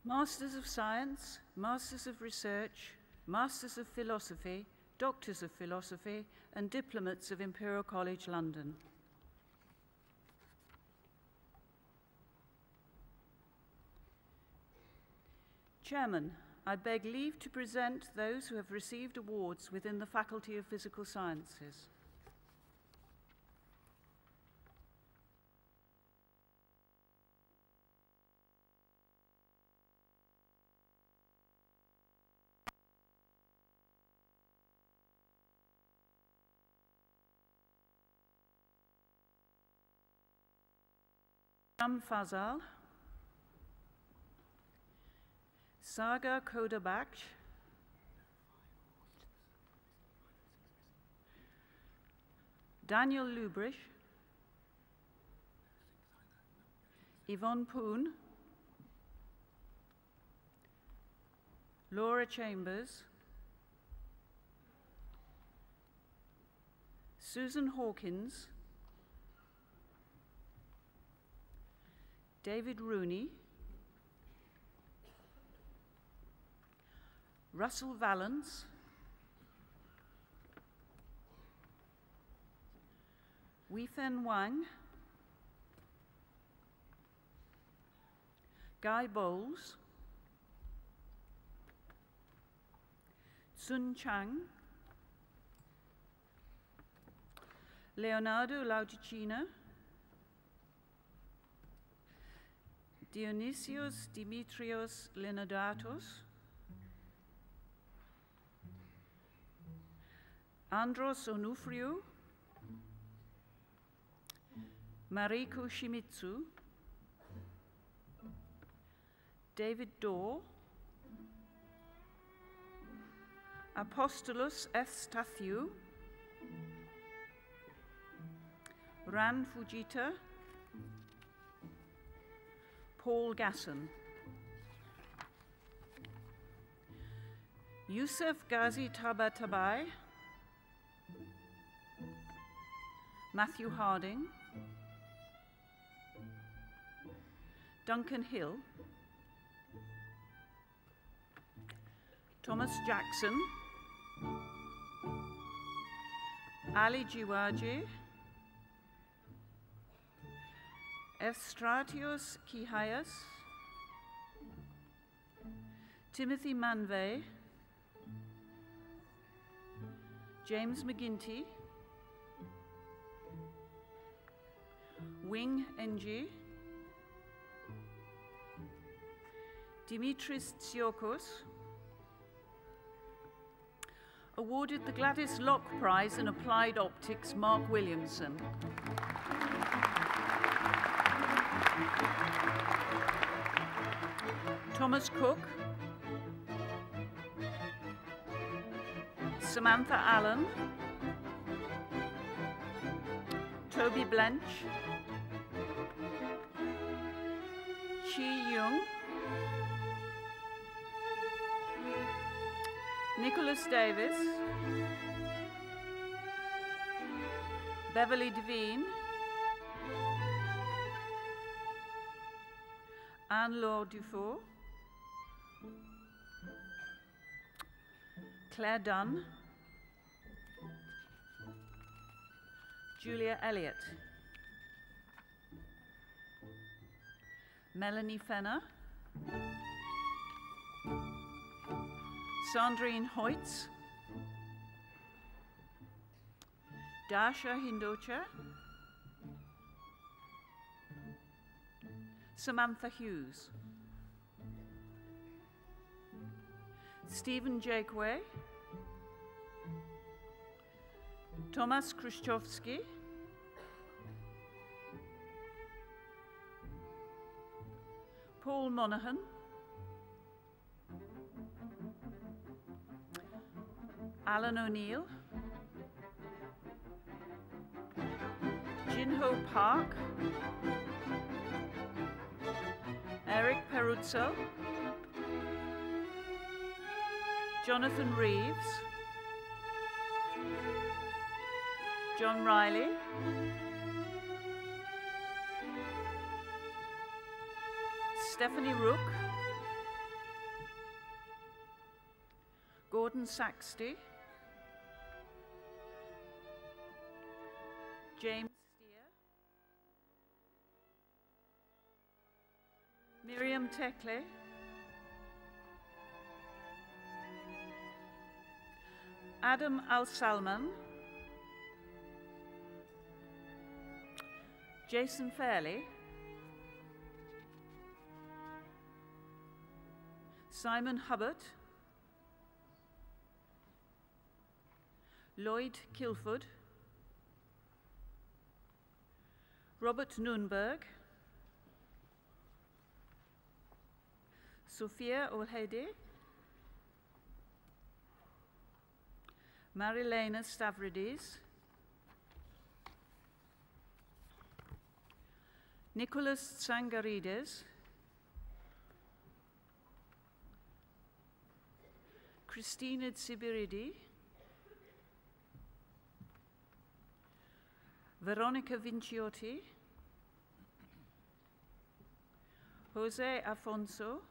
Masters of Science, Masters of Research, Masters of Philosophy, Doctors of Philosophy, and Diplomats of Imperial College London. Chairman, I beg leave to present those who have received awards within the Faculty of Physical Sciences. Ram Fazal, Saga Kodabaksh, Daniel Lubrish, Yvonne Poon, Laura Chambers, Susan Hawkins, David Rooney, Russell Valance, Wei-Fen Wang, Guy Bowles, Sun Chang, Leonardo Lauticina, Dionysios Dimitrios Leonidatos, Andros Onufriou, Mariko Shimizu, David Dorr, Apostolus Stathiou, Ran Fujita, Paul Gasson. Yusuf Ghazi Tabatabai, Matthew Harding, Duncan Hill, Thomas Jackson, Ali Jiwaji, Efstratios Kihayas, Timothy Manvey, James McGinty, Wing Ng, Dimitris Tsiokos, awarded the Gladys Locke Prize in Applied Optics, Mark Williamson. Thomas Cook, Samantha Allen, Toby Blench, Chi Young, Nicholas Davis, Beverly Devine, Anne-Laure Dufour, Claire Dunn, Julia Elliott, Melanie Fenner, Sandrine Hoyts, Dasha Hindocha, Samantha Hughes, Stephen Jakeway, Tomasz Kruszczowski, Paul Monaghan, Alan O'Neill, Jinho Park, Eric Peruzzo, Jonathan Reeves, John Riley, Stephanie Rook, Gordon Saxty, James Steer, Miriam Tekle, Adam Al-Salman, Jason Fairley, Simon Hubbard, Lloyd Kilford, Robert Nunberg, Sophia Olhede, Marilena Stavridis, Nicholas Tsangarides, Christina Tsibiridi, Veronica Vinciotti, Jose Afonso,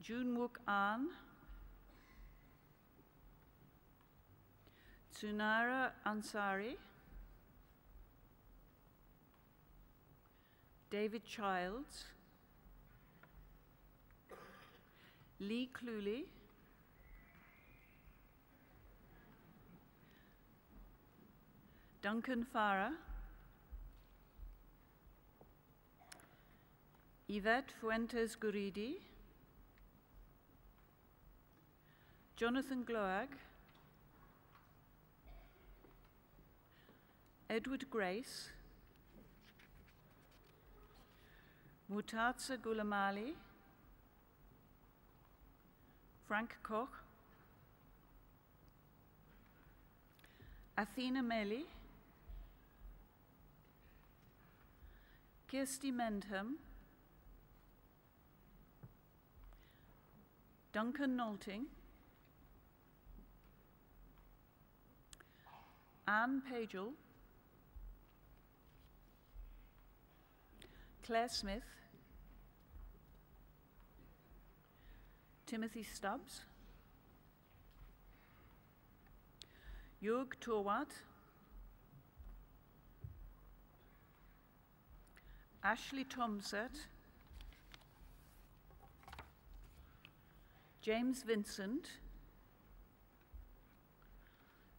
Junwook An, Tsunara Ansari, David Childs, Lee Cluley, Duncan Farah, Yvette Fuentes Guridi, Jonathan Gloag, Edward Grace, Mutatsa Gulamali, Frank Koch, Athena Melli, Kirsty Mendham, Duncan Nolting, Anne Pagel, Claire Smith, Timothy Stubbs, Jörg Torwart, Ashley Tomsett, James Vincent,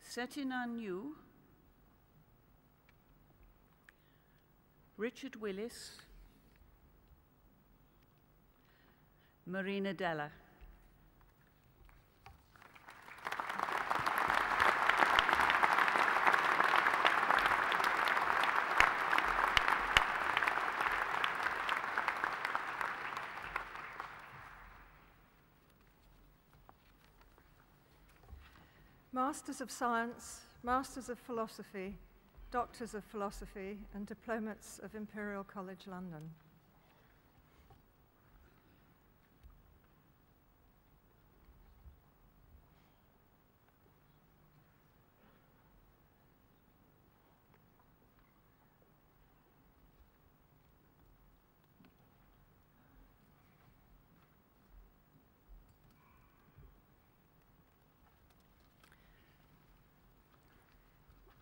Setinan Yu, Richard Willis, Marina Della. Masters of Science, Masters of Philosophy, Doctors of Philosophy, and Diplomates of Imperial College London.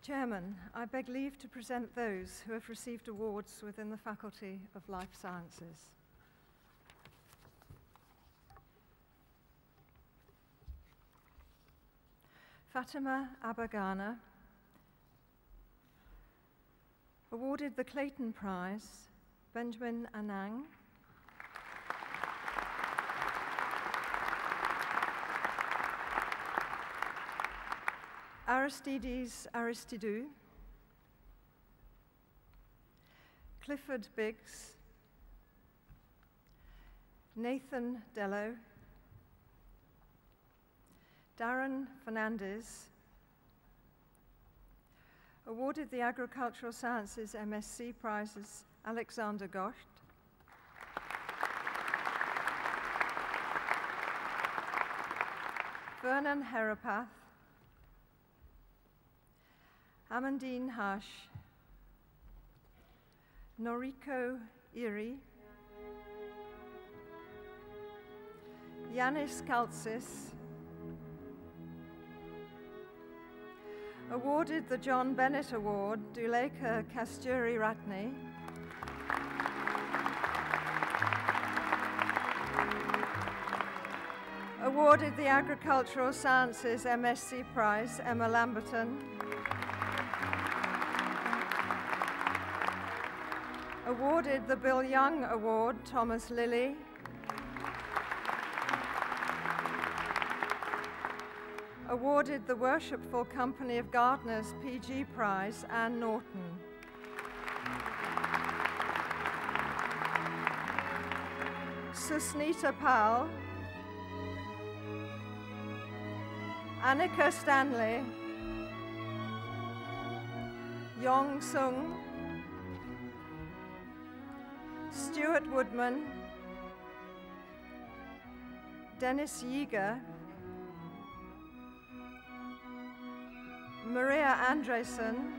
Chairman, I beg leave to present those who have received awards within the Faculty of Life Sciences. Fatima Abagana, awarded the Clayton Prize, Benjamin Anang. Aristides Aristidou, Clifford Biggs, Nathan Dello, Darren Fernandez, awarded the Agricultural Sciences MSc prizes Alexander Gocht, Vernon Herapath, Amandine Hash, Noriko Iri, Yanis Kaltsis, awarded the John Bennett Award, Duleka Kasturi Ratne, awarded the Agricultural Sciences MSc Prize, Emma Lamberton, awarded the Bill Young Award, Thomas Lilly, awarded the Worshipful Company of Gardeners PG Prize, Anne Norton. Susnita Pal, Annika Stanley, Yong Sung, Stuart Woodman, Dennis Yeager, Maria Andresen,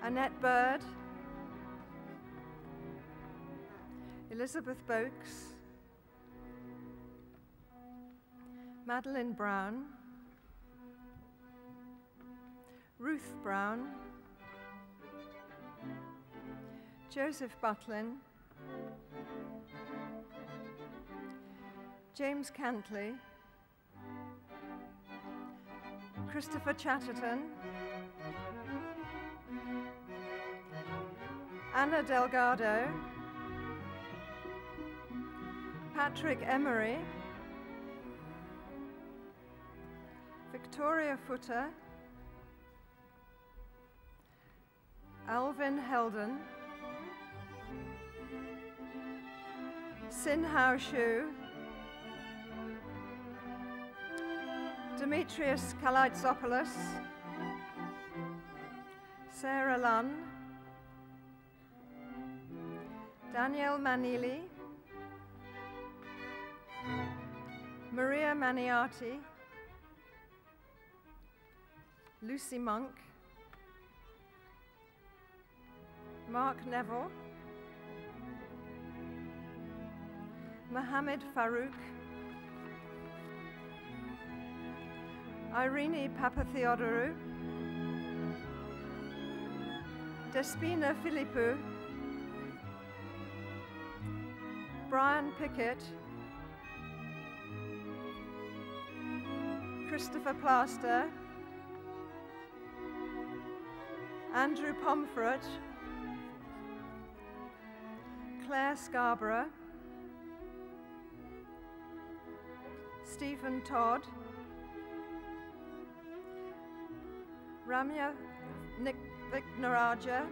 Annette Bird, Elizabeth Boakes, Madeline Brown, Ruth Brown, Joseph Butlin, James Cantley, Christopher Chatterton, Anna Delgado, Patrick Emery, Victoria Footer, Alvin Heldon, Sin Hao Shu, Demetrius Kalaitsopoulos, Sarah Lunn, Danielle Manili, Maria Maniati, Lucy Monk, Mark Neville, Mohammed Farouk, Irene Papatheodorou, Despina Philippou, Brian Pickett, Christopher Plaster, Andrew Pomfret, Claire Scarborough, Stephen Todd, Ramya Vignaraja,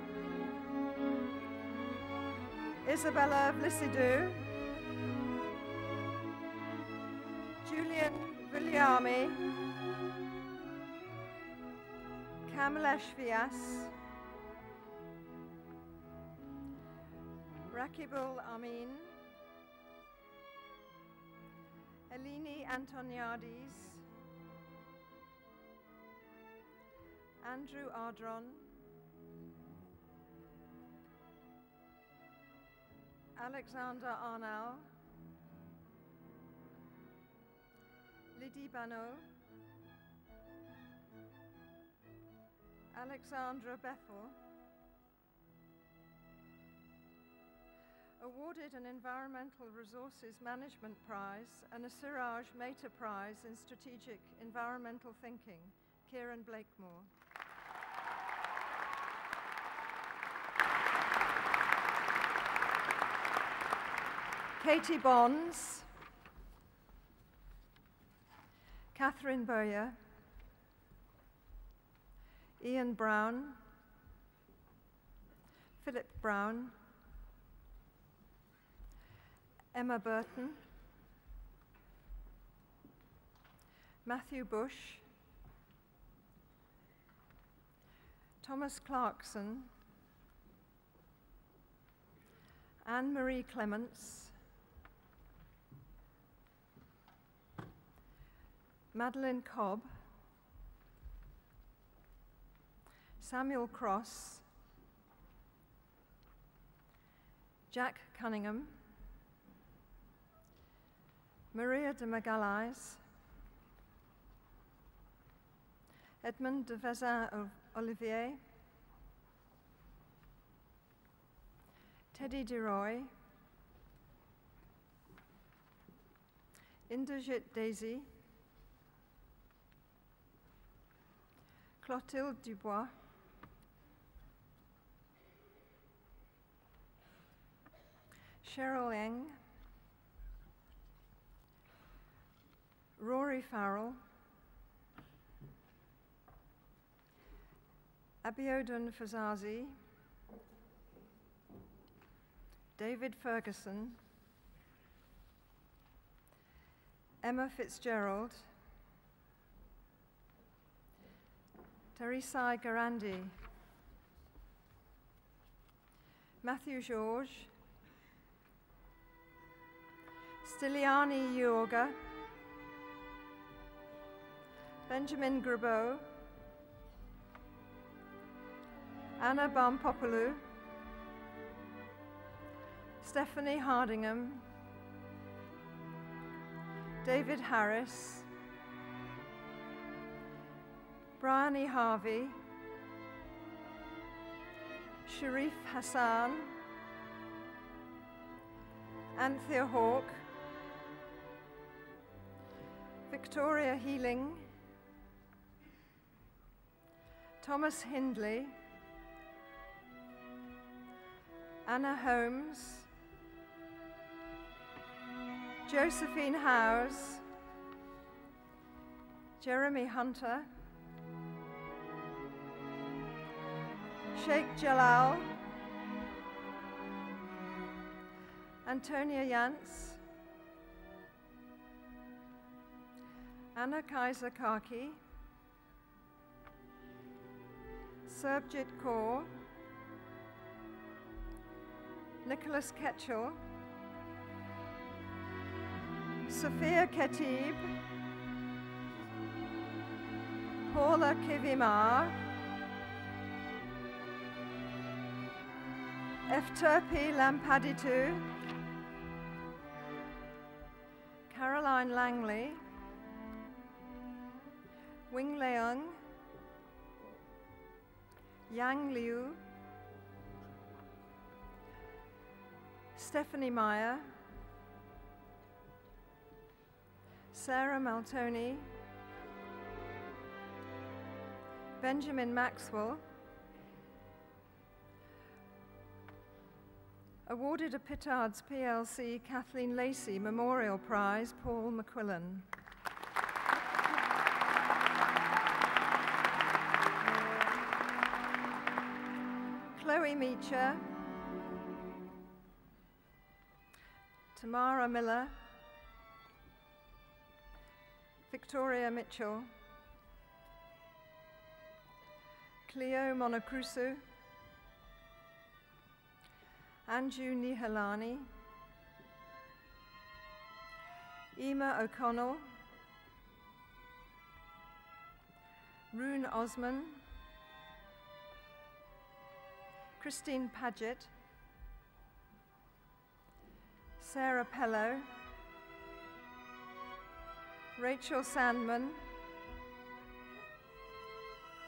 Isabella Vlissidou, Julian Viliami, Kamlesh Vyas, Rakibul Amin, Eleni Antoniadis, Andrew Ardron, Alexander Arnal, Lydie Bano, Alexandra Bethel, awarded an Environmental Resources Management Prize and a Siraj Mehta Prize in Strategic Environmental Thinking, Kieran Blakemore. Katie Bonds, Catherine Bowyer, Ian Brown, Philip Brown, Emma Burton, Matthew Bush, Thomas Clarkson, Anne-Marie Clements, Madeline Cobb, Samuel Cross, Jack Cunningham, Maria de Magalhães, Edmond de Vezin Olivier, Teddy DeRoy, Inderjit Daisy, Clotilde Dubois, Cheryl Eng, Rory Farrell, Abiodun Fazazi, David Ferguson, Emma Fitzgerald, Teresai Garandi, Matthew George, Stiliani Yoga, Benjamin Grabeau, Anna Barmpopoulou, Stephanie Hardingham, David Harris, Bryony Harvey, Sharif Hassan, Anthea Hawke, Victoria Healing, Thomas Hindley, Anna Holmes, Josephine Howes, Jeremy Hunter, Sheikh Jalal, Antonia Jans, Anna Kaiser-Karki, Serbjit Kaur, Nicholas Ketchell, Sophia Ketib, Paula Kivimar, Efterpi Lampaditu, Caroline Langley, Wing Leung, Yang Liu, Stephanie Meyer, Sarah Maltoni, Benjamin Maxwell, awarded a Pittards PLC Kathleen Lacey Memorial Prize, Paul McQuillan. Chloe Meacher, Tamara Miller, Victoria Mitchell, Cleo Monocrusu, Anju Nihalani, Emma O'Connell, Rune Osman, Christine Paget, Sarah Pello, Rachel Sandman,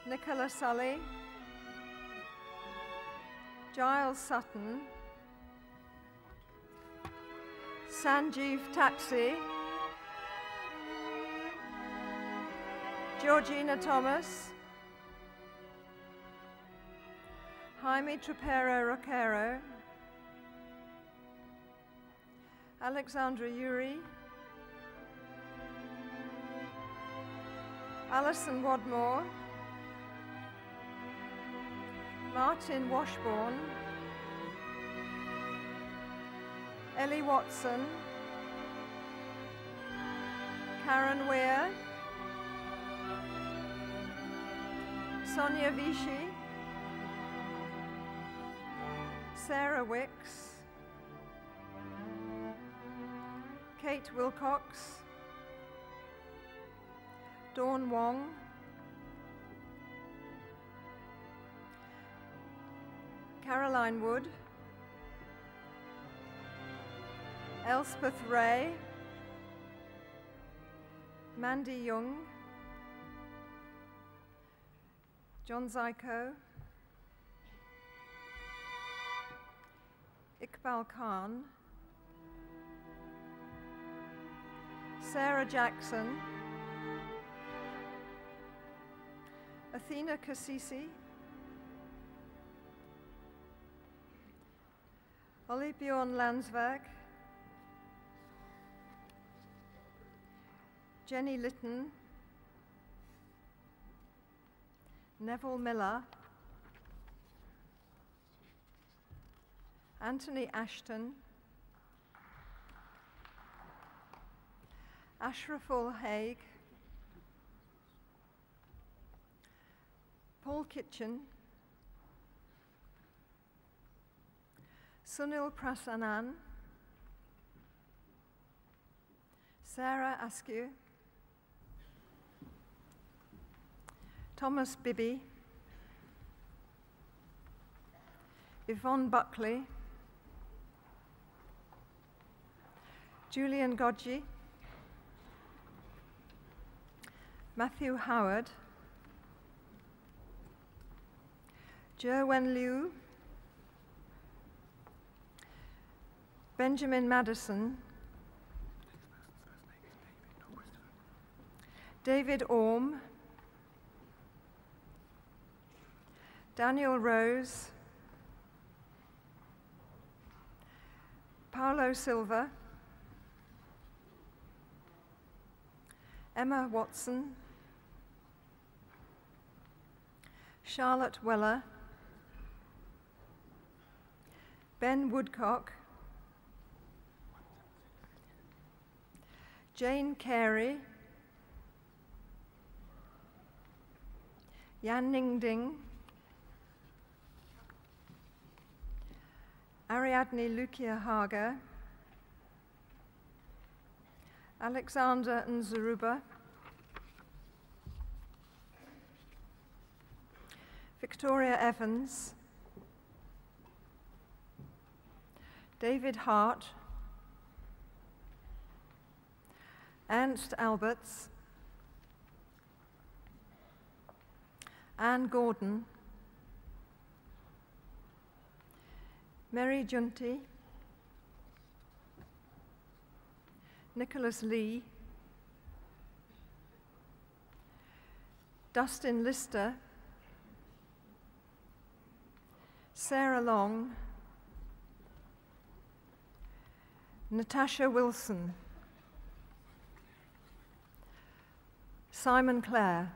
Nicola Sully, Giles Sutton, Sanjeev Taxi, Georgina Thomas, Jaime Trapero Roquero, Alexandra Yuri, Alison Wadmore, Martin Washbourne, Ellie Watson, Karen Weir, Sonia Vichy, Sarah Wicks, Kate Wilcox, Dawn Wong, Caroline Wood, Elspeth Ray, Mandy Young, John Zyko, Iqbal Khan, Sarah Jackson, Athena Kassisi, Ollie Bjorn Landsberg, Jenny Litton, Neville Miller, Anthony Ashton, Ashraful Haig, Paul Kitchen, Sunil Prasannan, Sarah Askew, Thomas Bibby, Yvonne Buckley, Julian Godji, Matthew Howard, Jerwen Liu, Benjamin Madison, David Orme, Daniel Rose, Paulo Silva, Emma Watson, Charlotte Weller, Ben Woodcock, Jane Carey, Yan Ningding, Ariadne Lukia Haga, Alexander Nzaruba, Victoria Evans, David Hart, Ernst Alberts, Anne Gordon, Mary Junti, Nicholas Lee, Dustin Lister, Sarah Long, Natasha Wilson, Simon Clare.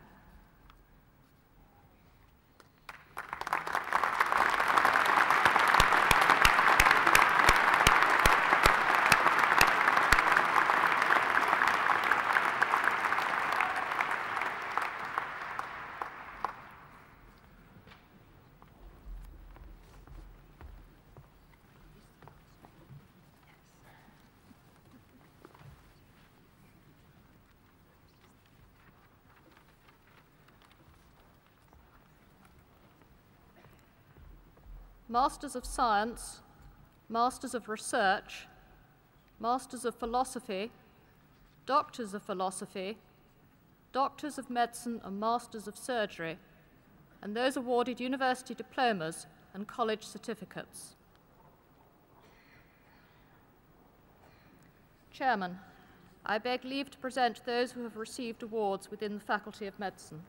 Masters of Science, Masters of Research, Masters of Philosophy, Doctors of Philosophy, Doctors of Medicine and Masters of Surgery, and those awarded university diplomas and college certificates. Chairman, I beg leave to present those who have received awards within the Faculty of Medicine.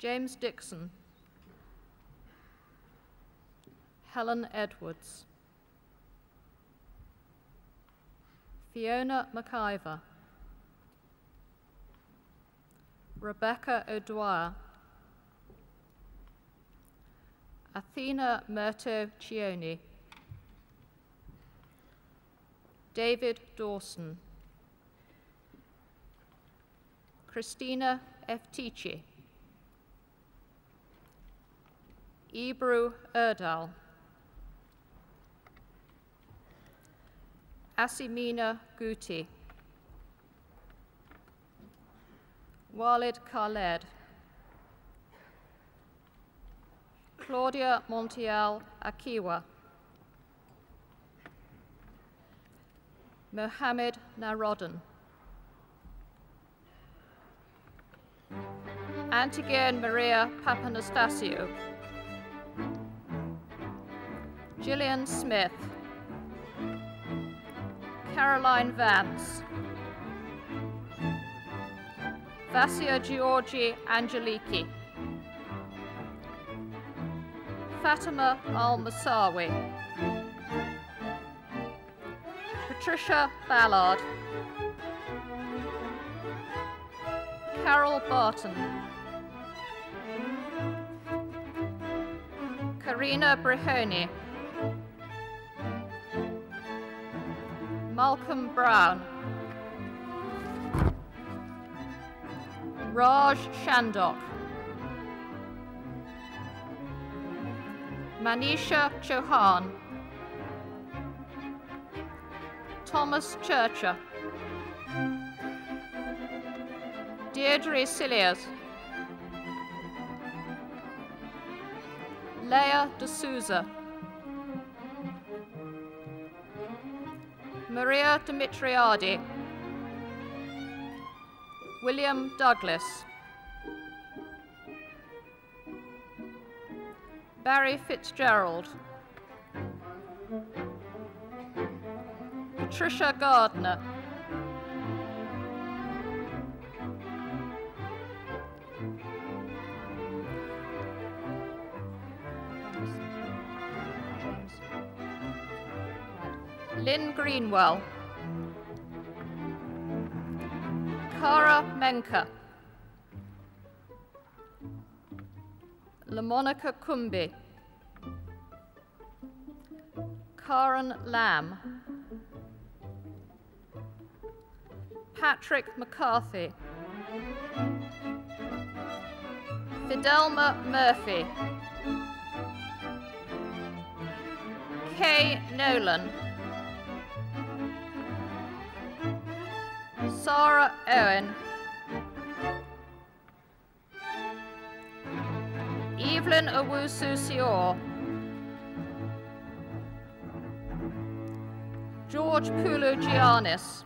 James Dixon, Helen Edwards, Fiona McIver, Rebecca O'Dwyer, Athena Murto Cioni, David Dawson, Christina Eftici, Ebru Erdal, Asimina Guti, Walid Khaled, Claudia Montiel Akiwa, Mohammed Narodin, Antigone Maria Papanastasio, Gillian Smith, Caroline Vance, Vassia Georgi Angeliki, Fatima Al-Masawi, Patricia Ballard, Carol Barton, Karina Brehoni, Malcolm Brown, Raj Shandok, Manisha Chauhan, Thomas Churcher, Deirdre Cilliers, Leah D'Souza, Maria Dimitriadi, William Douglas, Barry Fitzgerald, Patricia Gardner, Lynn Greenwell, Cara Menka, LaMonica Kumbi, Karen Lamb, Patrick McCarthy, Fidelma Murphy, Kay Nolan, Sarah Owen, Evelyn Owusu-Sior, George Poulougianis,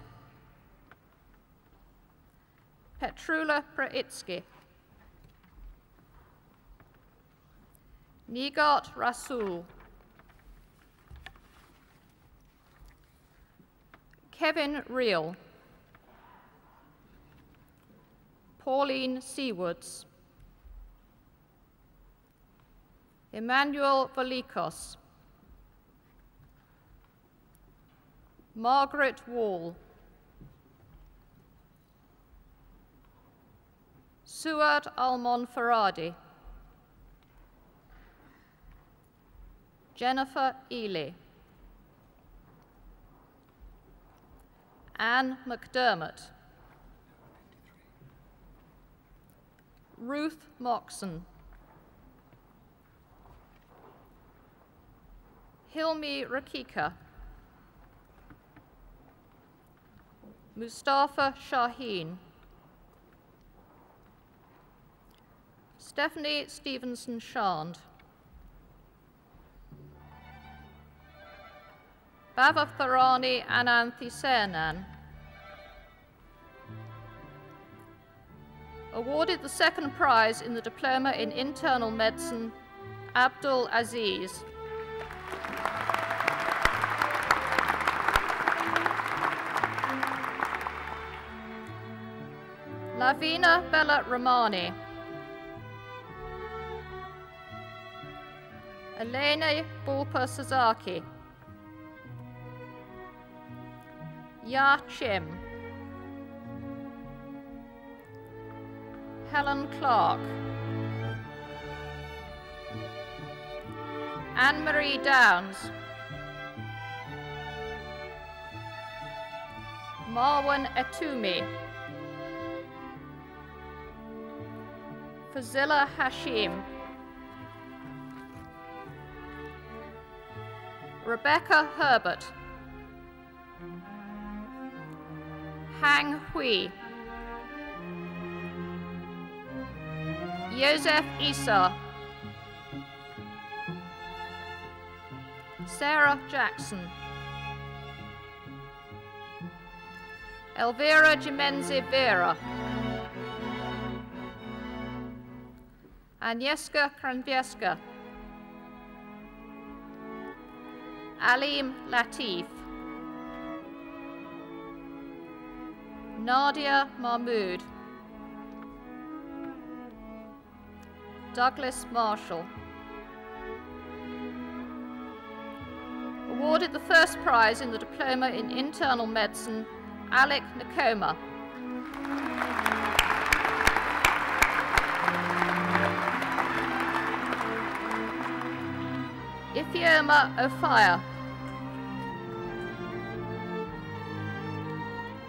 Petrula Praitsky, Nigat Rasul, Kevin Reel, Pauline Seawoods, Emmanuel Valikos, Margaret Wall, Suad Almonfaradi, Jennifer Ely, Anne McDermott, Ruth Moxon, Hilmi Rakika, Mustafa Shaheen, Stephanie Stevenson Shand, Bava Tharani Ananthi Sernan. Awarded the second prize in the Diploma in Internal Medicine, Abdul Aziz. Lavina Bella Romani, Elena Bulpa Sasaki, Ya Chim, Helen Clark, Anne-Marie Downs, Marwan Atumi, Fazila Hashim, Rebecca Herbert, Hang Hui, Joseph Issa, Sarah Jackson, Elvira Jimenzi Vera, Agnieszka Kranvieska, Alim Latif, Nadia Mahmood, Douglas Marshall. Awarded the first prize in the Diploma in Internal Medicine, Alec Nakoma. Ifeoma Ofaya,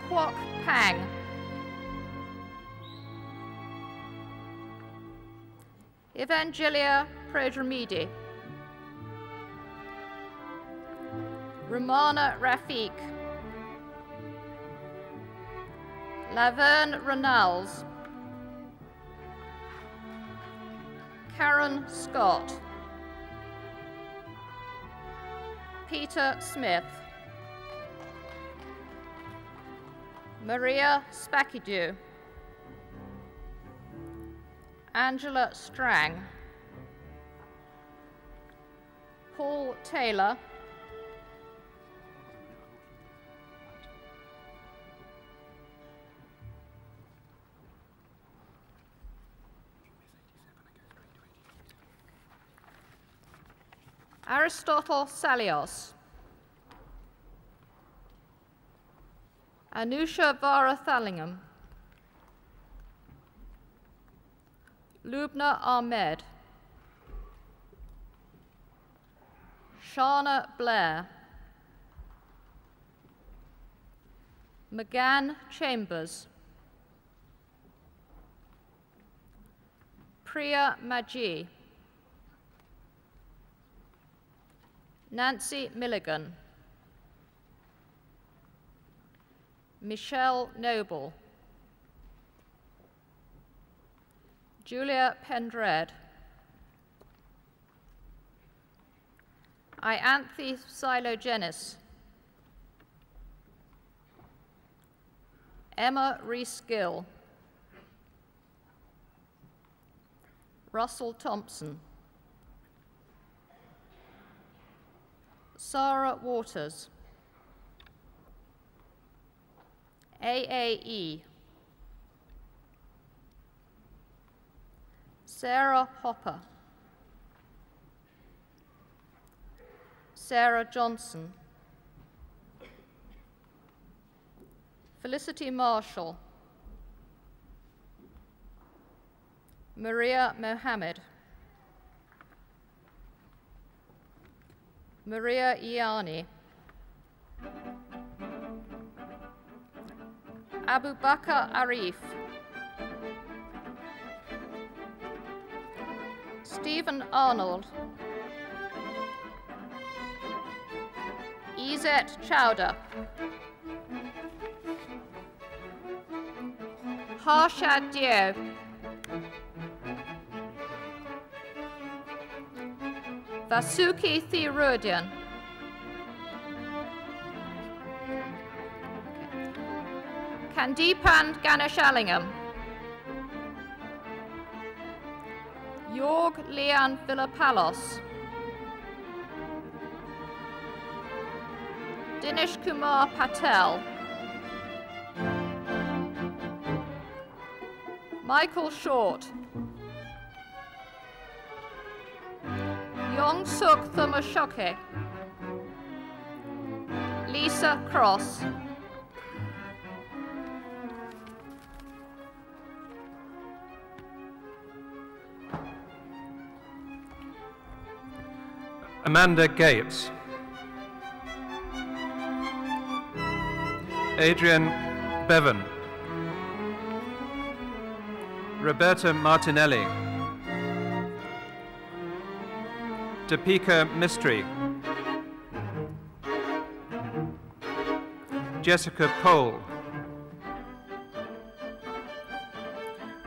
Kwok Pang, Evangelia Prodromidi, Romana Rafiq, Laverne Renals, Karen Scott, Peter Smith, Maria Spakidou, Angela Strang, Paul Taylor, Aristotle Salios, Anusha Varathalingam, Lubna Ahmed, Shana Blair, McGann Chambers, Priya Maji, Nancy Milligan, Michelle Noble, Julia Pendred, Ianthe Silogenis, Emma Rees-Gill, Russell Thompson, Sarah Waters, AAE, Sarah Hopper, Sarah Johnson, Felicity Marshall, Maria Mohammed, Maria Iani, Abu Bakr Arif, Stephen Arnold, Izet Chowder, Harshad Dio, Vasuki Theorudian, Kandipan Ganashalingam, Jorg Leon Villapalos, Dinesh Kumar Patel, Michael Short, Yong Suk Thumashoke, Lisa Cross, Amanda Gates, Adrian Bevan, Roberta Martinelli, Deepika Mistry, Jessica Cole,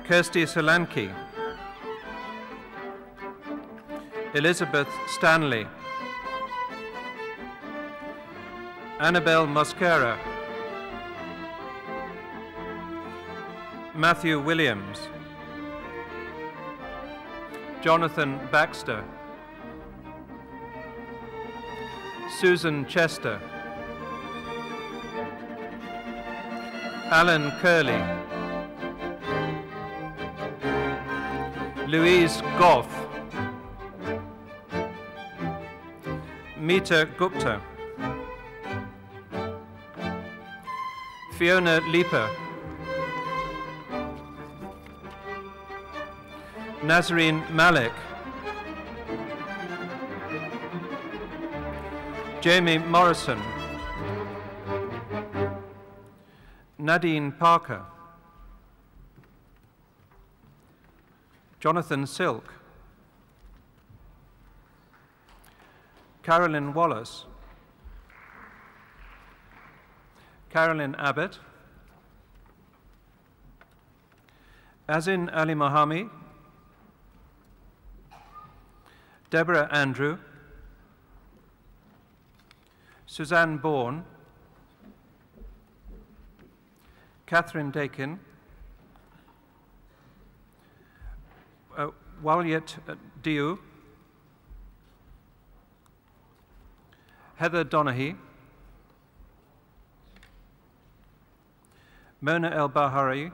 Kirsty Solanki, Elizabeth Stanley, Annabelle Mosquera, Matthew Williams, Jonathan Baxter, Susan Chester, Alan Curley, Louise Goff, Meeta Gupta, Fiona Leeper, Nazreen Malik, Jamie Morrison, Nadine Parker, Jonathan Silk, Carolyn Wallace, Carolyn Abbott, Azin Ali Mohami, Deborah Andrew, Suzanne Bourne, Catherine Dakin, Walyet Diu, Heather Donaghy, Mona El Bahari,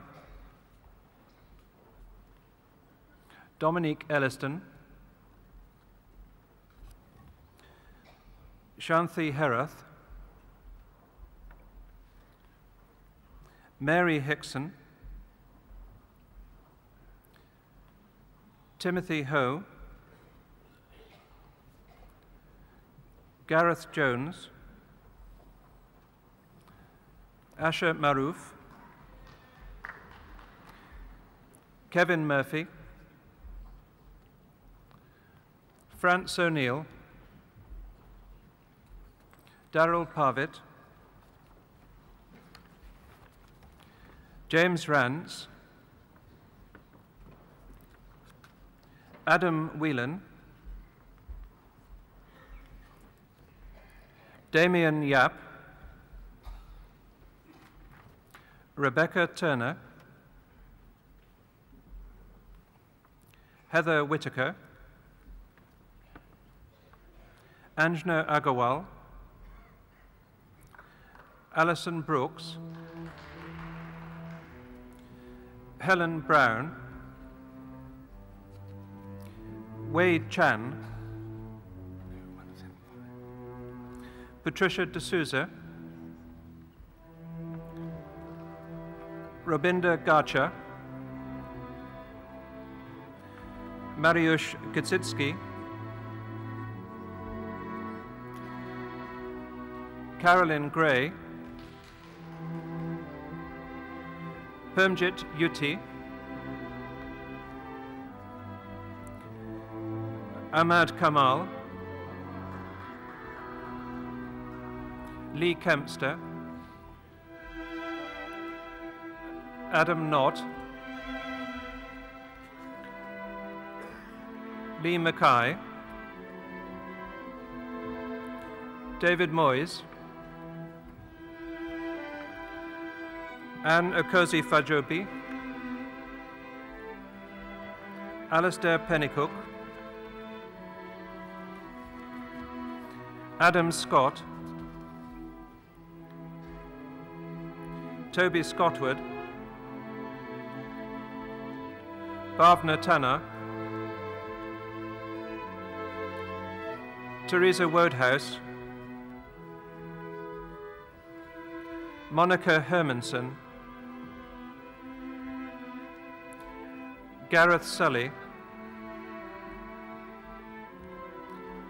Dominique Elliston, Shanthi Herath, Mary Hickson, Timothy Ho, Gareth Jones, Asher Maroof, Kevin Murphy, France O'Neill, Darryl Parvitt, James Rance, Adam Whelan, Damien Yap, Rebecca Turner, Heather Whitaker, Anjna Agarwal, Alison Brooks, Helen Brown, Wade Chan, Patricia D'Souza, Robinda Garcha, Mariusz Gitsitsky, Carolyn Gray, Permjit Yuti, Ahmad Kamal, Lee Kempster, Adam Knott, Lee Mackay, David Moyes, Anne Okozie Fajobi, Alistair Pennycook, Adam Scott, Toby Scottwood, Bhavna Tanna, Teresa Wodehouse, Monica Hermanson, Gareth Sully,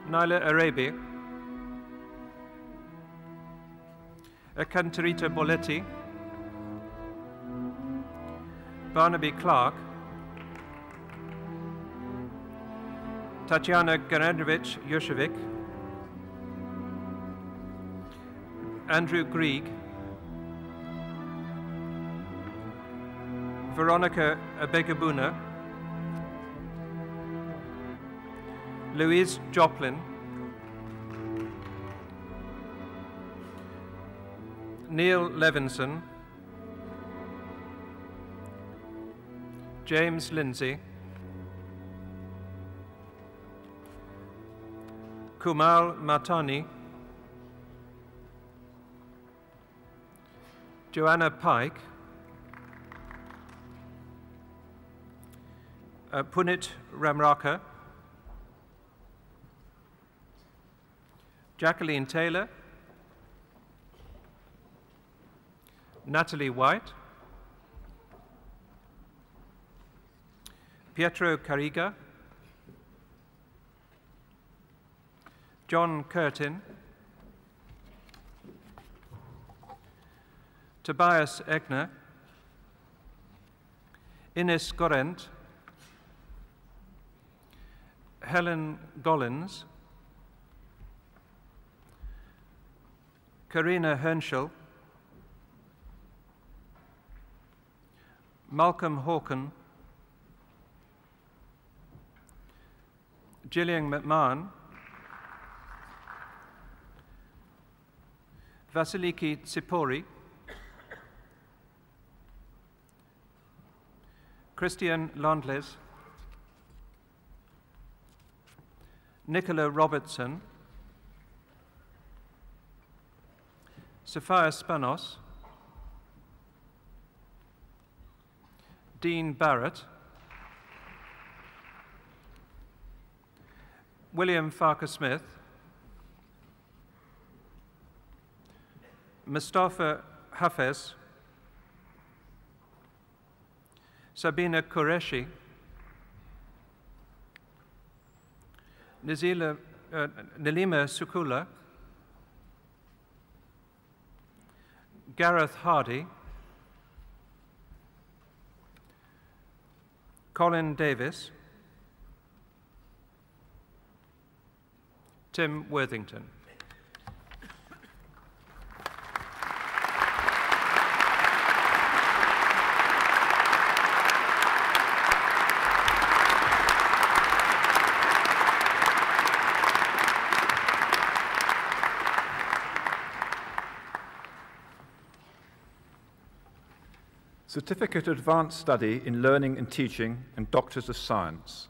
Naila Arabi, Ekanterita Boletti, Barnaby Clark, Tatiana Gennadovich Yushevik, Andrew Grieg, Veronica Abegabuna, Louise Joplin, Neil Levinson, James Lindsay, Kumal Matani, Joanna Pike, Punit Ramraka, Jacqueline Taylor, Natalie White, Pietro Cariga, John Curtin, Tobias Egner, Ines Gorent, Helen Gollins, Karina Henschel, Malcolm Hawken, Gillian McMahon, Vasiliki Tsipori, Christian Landles, Nicola Robertson, Sophia Spanos, Dean Barrett, William Farquhar-Smith, Mustafa Hafez, Sabina Qureshi, Nilima Sukula, Gareth Hardy, Colin Davis, Tim Worthington. Certificate of Advanced Study in Learning and Teaching and Doctors of Science.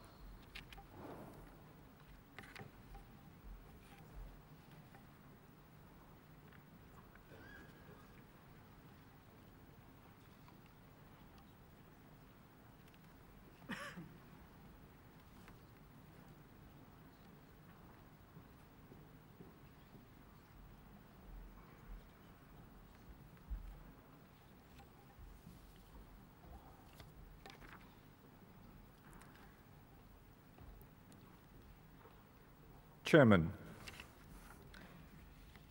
Chairman,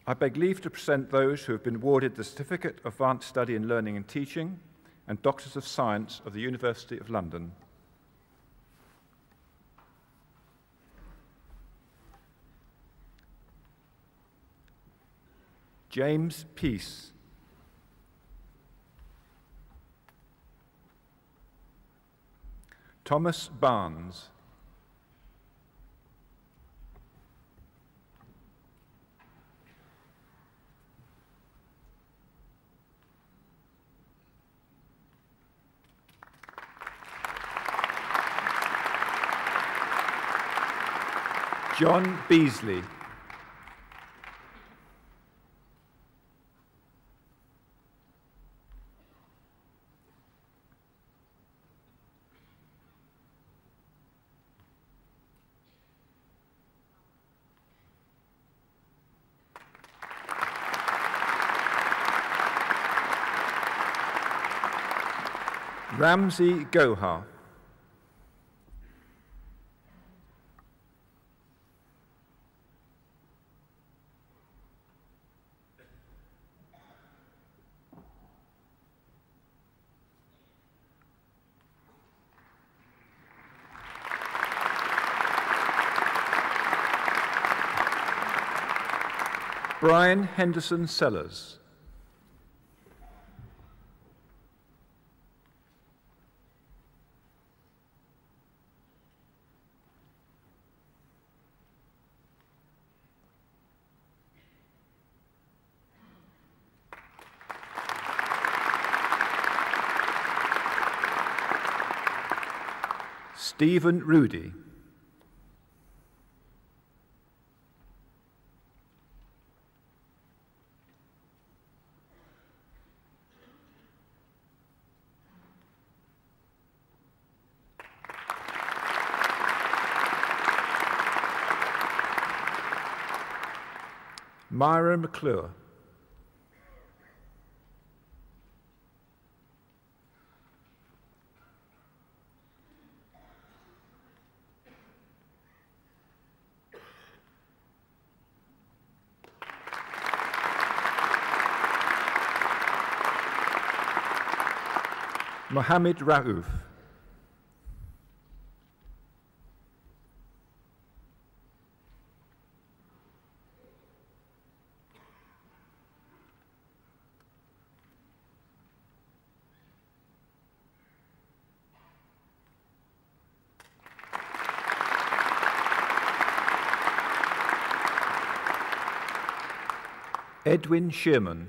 I beg leave to present those who have been awarded the Certificate of Advanced Study in Learning and Teaching and Doctors of Science of the University of London. James Peace. Thomas Barnes. John Beasley. Ramsey Gohar. Brian Henderson Sellers. Stephen Rudy. Myra McClure. Mohammed Raouf. Edwin Shearman.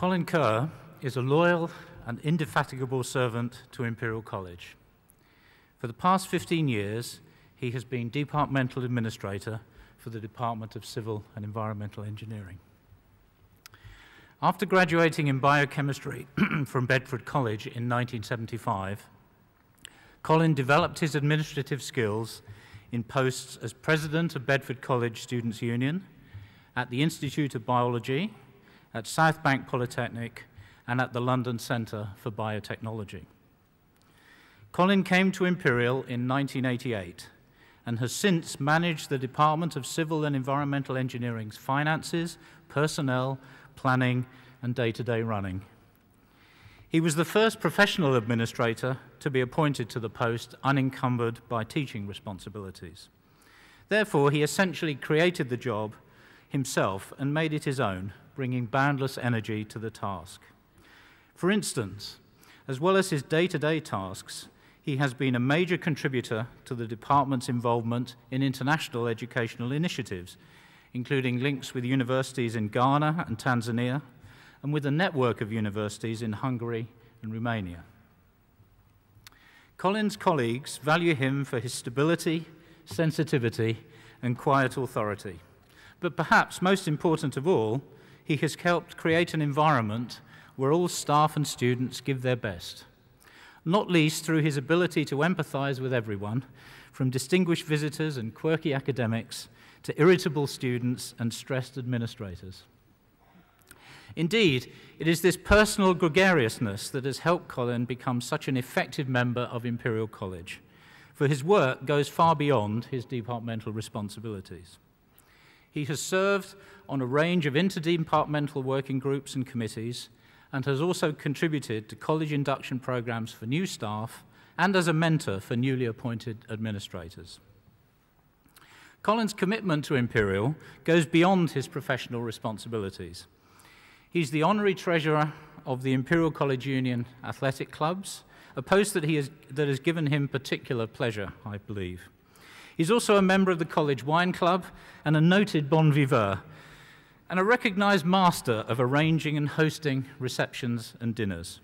Colin Kerr is a loyal and indefatigable servant to Imperial College. For the past 15 years, he has been Departmental Administrator for the Department of Civil and Environmental Engineering. After graduating in biochemistry from Bedford College in 1975, Colin developed his administrative skills in posts as President of Bedford College Students' Union, at the Institute of Biology, at South Bank Polytechnic, and at the London Centre for Biotechnology. Colin came to Imperial in 1988 and has since managed the Department of Civil and Environmental Engineering's finances, personnel, planning, and day-to-day running. He was the first professional administrator to be appointed to the post unencumbered by teaching responsibilities. Therefore, he essentially created the job himself and made it his own, bringing boundless energy to the task. For instance, as well as his day-to-day tasks, he has been a major contributor to the department's involvement in international educational initiatives, including links with universities in Ghana and Tanzania, and with a network of universities in Hungary and Romania. Colin's colleagues value him for his stability, sensitivity, and quiet authority. But perhaps most important of all, he has helped create an environment where all staff and students give their best, not least through his ability to empathize with everyone, from distinguished visitors and quirky academics to irritable students and stressed administrators. Indeed, it is this personal gregariousness that has helped Colin become such an effective member of Imperial College, for his work goes far beyond his departmental responsibilities. He has served on a range of interdepartmental working groups and committees, and has also contributed to college induction programs for new staff and as a mentor for newly appointed administrators. Colin's commitment to Imperial goes beyond his professional responsibilities. He's the honorary treasurer of the Imperial College Union Athletic Clubs, a post that has given him particular pleasure, I believe. He's also a member of the College Wine Club and a noted bon viveur, and a recognized master of arranging and hosting receptions and dinners.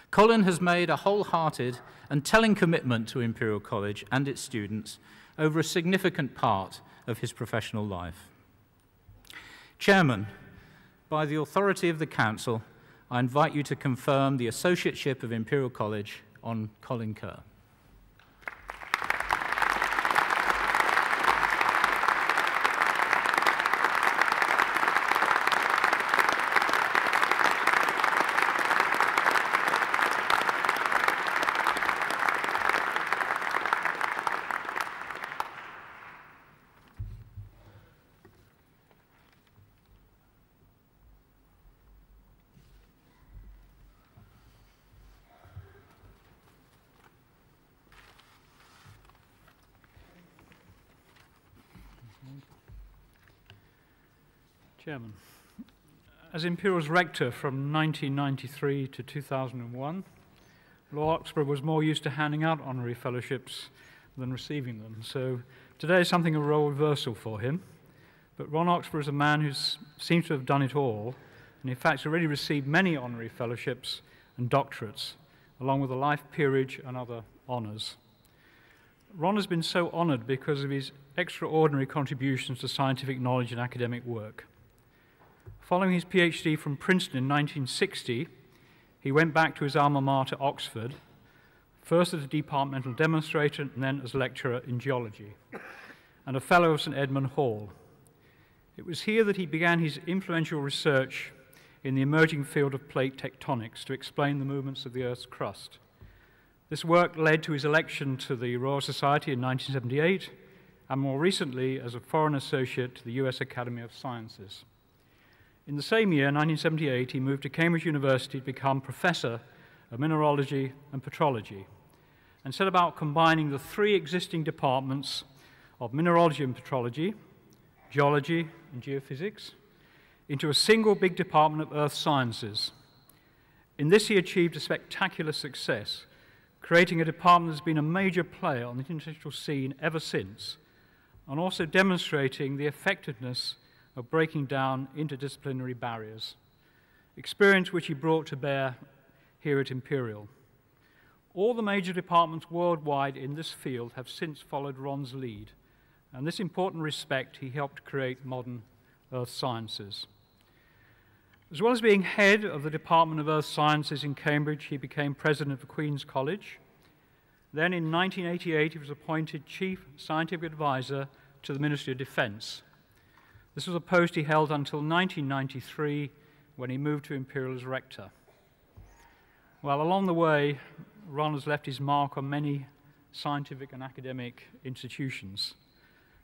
Colin has made a wholehearted and telling commitment to Imperial College and its students over a significant part of his professional life. Chairman, by the authority of the Council, I invite you to confirm the Associateship of Imperial College on Colin Kerr. Chairman, as Imperial's rector from 1993 to 2001, Lord Oxburgh was more used to handing out honorary fellowships than receiving them. So today is something of a role reversal for him. But Ron Oxburgh is a man who seems to have done it all, and in fact has already received many honorary fellowships and doctorates, along with a life peerage and other honors. Ron has been so honored because of his extraordinary contributions to scientific knowledge and academic work. Following his PhD from Princeton in 1960, he went back to his alma mater, Oxford, first as a departmental demonstrator and then as lecturer in geology, and a fellow of St. Edmund Hall. It was here that he began his influential research in the emerging field of plate tectonics to explain the movements of the Earth's crust. This work led to his election to the Royal Society in 1978, and more recently as a foreign associate to the US Academy of Sciences. In the same year, 1978, he moved to Cambridge University to become professor of mineralogy and petrology, and set about combining the three existing departments of mineralogy and petrology, geology and geophysics, into a single big department of earth sciences. In this, he achieved a spectacular success, creating a department that's been a major player on the international scene ever since, and also demonstrating the effectiveness of breaking down interdisciplinary barriers. experience which he brought to bear here at Imperial. All the major departments worldwide in this field have since followed Ron's lead, and in this important respect he helped create modern earth sciences. As well as being head of the Department of Earth Sciences in Cambridge, he became president of Queen's College. Then in 1988 he was appointed Chief Scientific Advisor to the Ministry of Defence. This was a post he held until 1993 when he moved to Imperial as rector. Well, along the way, Ron has left his mark on many scientific and academic institutions.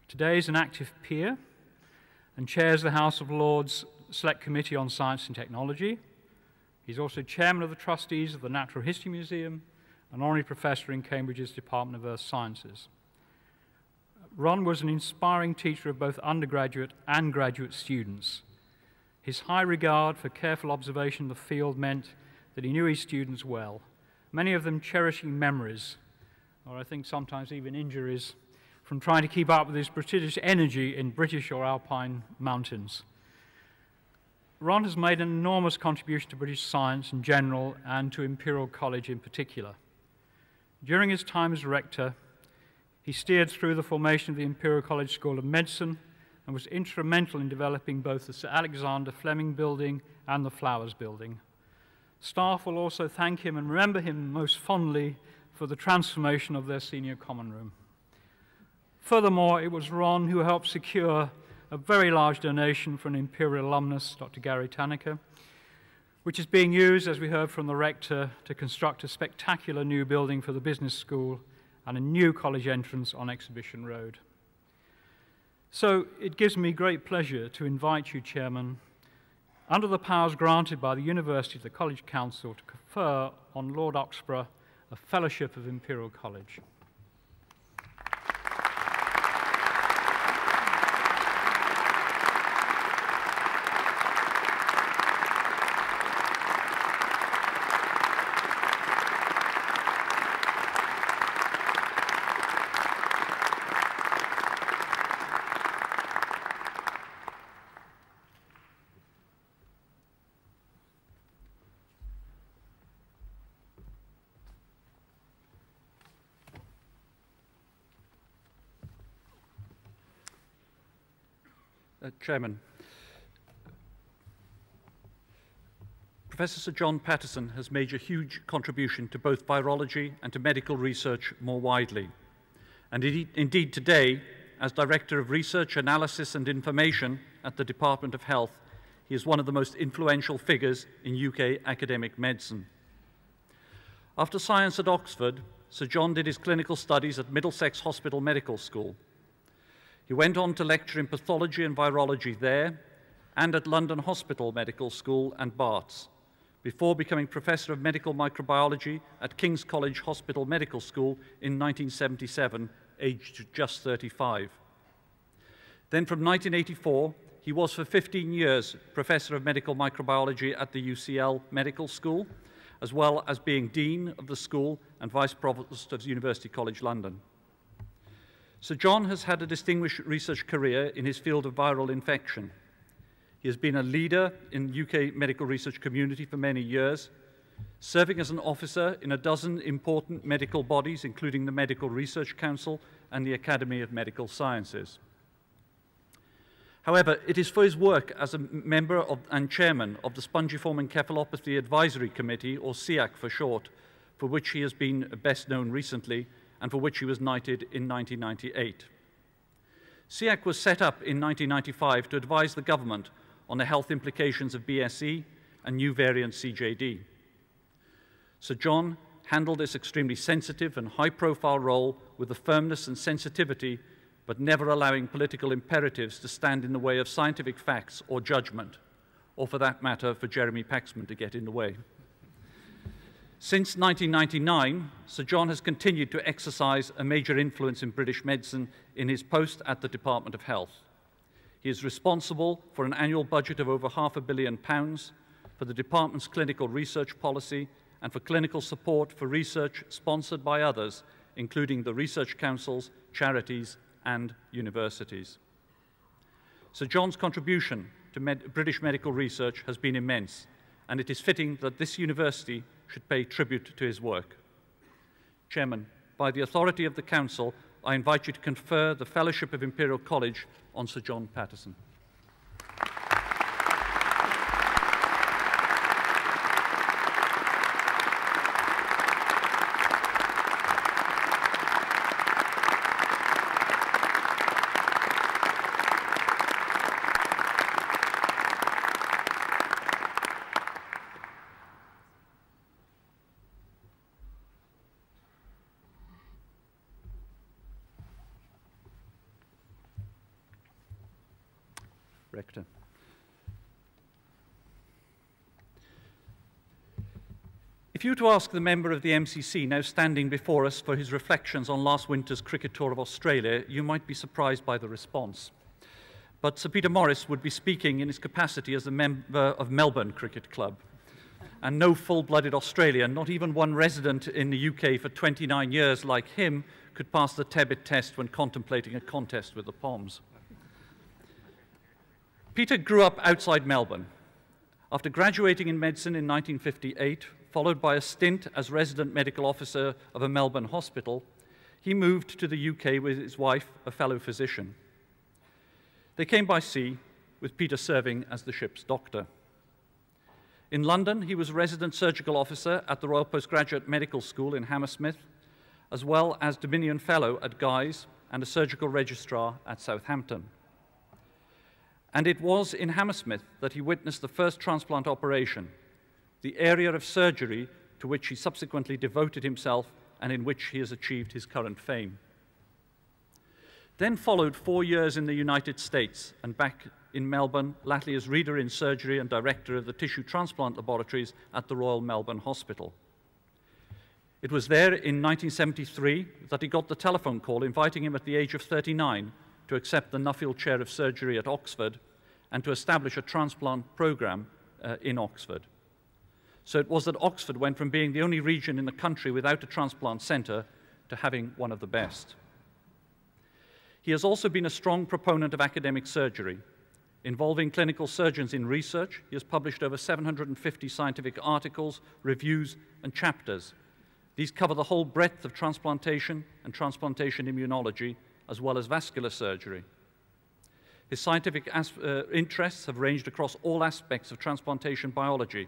Today he's an active peer and chairs the House of Lords Select Committee on Science and Technology. He's also chairman of the trustees of the Natural History Museum, an honorary professor in Cambridge's Department of Earth Sciences. Ron was an inspiring teacher of both undergraduate and graduate students. His high regard for careful observation of the field meant that he knew his students well, many of them cherishing memories, or I think sometimes even injuries, from trying to keep up with his prodigious energy in British or Alpine mountains. Ron has made an enormous contribution to British science in general and to Imperial College in particular. During his time as rector, he steered through the formation of the Imperial College School of Medicine and was instrumental in developing both the Sir Alexander Fleming Building and the Flowers Building. Staff will also thank him and remember him most fondly for the transformation of their senior common room. Furthermore, it was Ron who helped secure a very large donation for an Imperial alumnus, Dr. Gary Tanaka, which is being used, as we heard from the rector, to construct a spectacular new building for the business school and a new college entrance on Exhibition Road. So it gives me great pleasure to invite you, Chairman, under the powers granted by the University to the College Council, to confer on Lord Oxburgh a Fellowship of Imperial College. Chairman, Professor Sir John Patterson has made a huge contribution to both virology and to medical research more widely. And indeed today, as Director of Research, Analysis and Information at the Department of Health, he is one of the most influential figures in UK academic medicine. After science at Oxford, Sir John did his clinical studies at Middlesex Hospital Medical School. He went on to lecture in pathology and virology there and at London Hospital Medical School and Barts, before becoming Professor of Medical Microbiology at King's College Hospital Medical School in 1977, aged just 35. Then from 1984, he was for 15 years Professor of Medical Microbiology at the UCL Medical School, as well as being Dean of the school and Vice Provost of University College London. Sir John has had a distinguished research career in his field of viral infection. He has been a leader in the UK medical research community for many years, serving as an officer in a dozen important medical bodies, including the Medical Research Council and the Academy of Medical Sciences. However, it is for his work as a member of, and chairman of the Spongiform Encephalopathy Advisory Committee, or SEAC for short, for which he has been best known recently, and for which he was knighted in 1998. SEAC was set up in 1995 to advise the government on the health implications of BSE and new variant CJD. Sir John handled this extremely sensitive and high-profile role with the firmness and sensitivity, but never allowing political imperatives to stand in the way of scientific facts or judgment, or for that matter, for Jeremy Paxman to get in the way. Since 1999, Sir John has continued to exercise a major influence in British medicine in his post at the Department of Health. He is responsible for an annual budget of over £500 million, for the department's clinical research policy, and for clinical support for research sponsored by others, including the research councils, charities, and universities. Sir John's contribution to British medical research has been immense, and it is fitting that this university should pay tribute to his work. Chairman, by the authority of the Council, I invite you to confer the Fellowship of Imperial College on Sir John Patterson. Rector. If you were to ask the member of the MCC now standing before us for his reflections on last winter's cricket tour of Australia, you might be surprised by the response. But Sir Peter Morris would be speaking in his capacity as a member of Melbourne Cricket Club. And no full-blooded Australian, not even one resident in the UK for 29 years like him, could pass the Tebbit test when contemplating a contest with the Poms. Peter grew up outside Melbourne. After graduating in medicine in 1958, followed by a stint as resident medical officer of a Melbourne hospital, he moved to the UK with his wife, a fellow physician. They came by sea, with Peter serving as the ship's doctor. In London, he was resident surgical officer at the Royal Postgraduate Medical School in Hammersmith, as well as Dominion Fellow at Guy's and a surgical registrar at Southampton. And it was in Hammersmith that he witnessed the first transplant operation, the area of surgery to which he subsequently devoted himself and in which he has achieved his current fame. Then followed 4 years in the United States and back in Melbourne, latterly as reader in surgery and director of the tissue transplant laboratories at the Royal Melbourne Hospital. It was there in 1973 that he got the telephone call inviting him at the age of 39 to accept the Nuffield Chair of Surgery at Oxford and to establish a transplant program in Oxford. So it was that Oxford went from being the only region in the country without a transplant centre to having one of the best. He has also been a strong proponent of academic surgery. Involving clinical surgeons in research, he has published over 750 scientific articles, reviews, and chapters. These cover the whole breadth of transplantation and transplantation immunology, as well as vascular surgery. His scientific interests have ranged across all aspects of transplantation biology,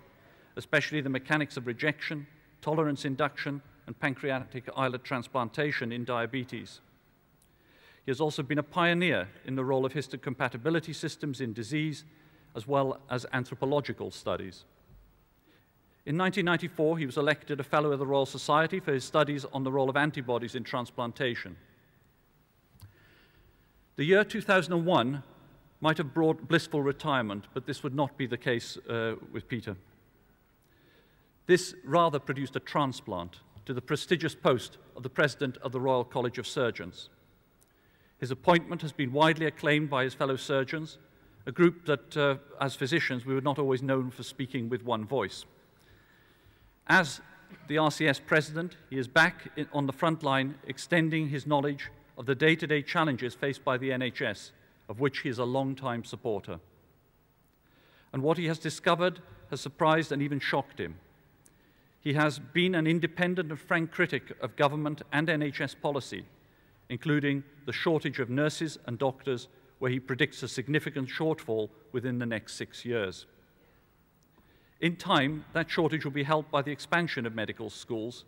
especially the mechanics of rejection, tolerance induction, and pancreatic islet transplantation in diabetes. He has also been a pioneer in the role of histocompatibility systems in disease, as well as anthropological studies. In 1994, he was elected a Fellow of the Royal Society for his studies on the role of antibodies in transplantation. The year 2001 might have brought blissful retirement, but this would not be the case with Peter. This rather produced a transplant to the prestigious post of the President of the Royal College of Surgeons. His appointment has been widely acclaimed by his fellow surgeons, a group that, as physicians, we were not always known for speaking with one voice. As the RCS President, he is back on the front line, extending his knowledge of the day-to-day challenges faced by the NHS, of which he is a long-time supporter. And what he has discovered has surprised and even shocked him. He has been an independent and frank critic of government and NHS policy, including the shortage of nurses and doctors, where he predicts a significant shortfall within the next 6 years. In time, that shortage will be helped by the expansion of medical schools.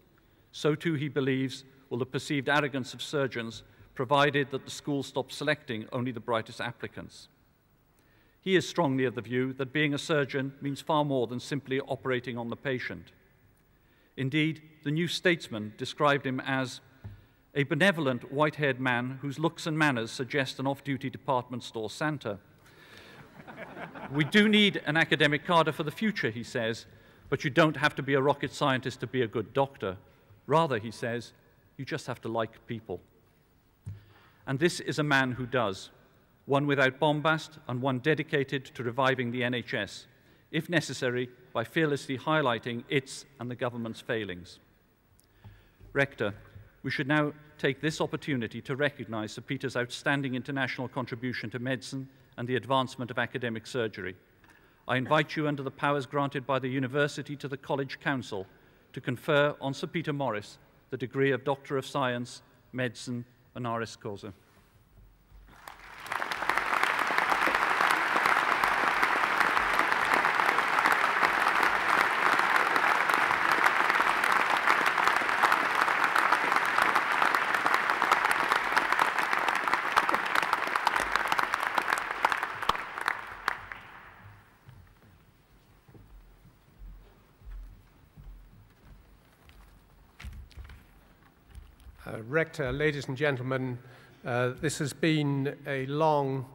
So too, he believes, will the perceived arrogance of surgeons, provided that the schools stop selecting only the brightest applicants. He is strongly of the view that being a surgeon means far more than simply operating on the patient. Indeed, the New Statesman described him as a benevolent, white-haired man whose looks and manners suggest an off-duty department store Santa. We do need an academic cadre for the future, he says, but you don't have to be a rocket scientist to be a good doctor. Rather, he says, you just have to like people. And this is a man who does, one without bombast and one dedicated to reviving the NHS, if necessary, by fearlessly highlighting its and the government's failings. Rector, we should now take this opportunity to recognize Sir Peter's outstanding international contribution to medicine and the advancement of academic surgery. I invite you under the powers granted by the University to the College Council to confer on Sir Peter Morris the degree of Doctor of Science, Medicine, honoris causa. Rector, ladies and gentlemen, this has been a long,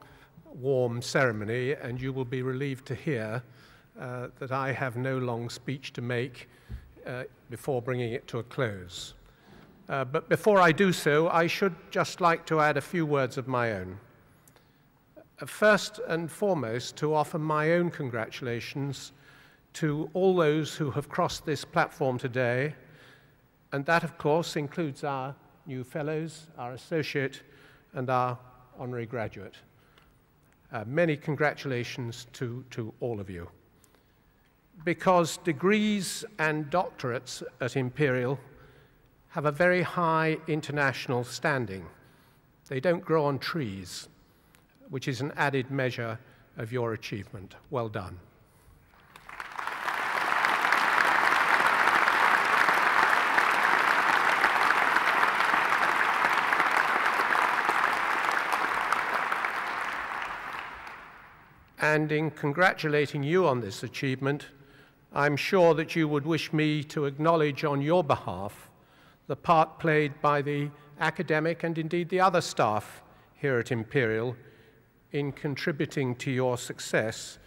warm ceremony, and you will be relieved to hear that I have no long speech to make before bringing it to a close. But before I do so, I should just like to add a few words of my own. First and foremost, to offer my own congratulations to all those who have crossed this platform today, and that, of course, includes our new fellows, our associate, and our honorary graduate. Many congratulations to all of you. Because degrees and doctorates at Imperial have a very high international standing. They don't grow on trees, which is an added measure of your achievement. Well done. And in congratulating you on this achievement, I'm sure that you would wish me to acknowledge on your behalf the part played by the academic and indeed the other staff here at Imperial in contributing to your success,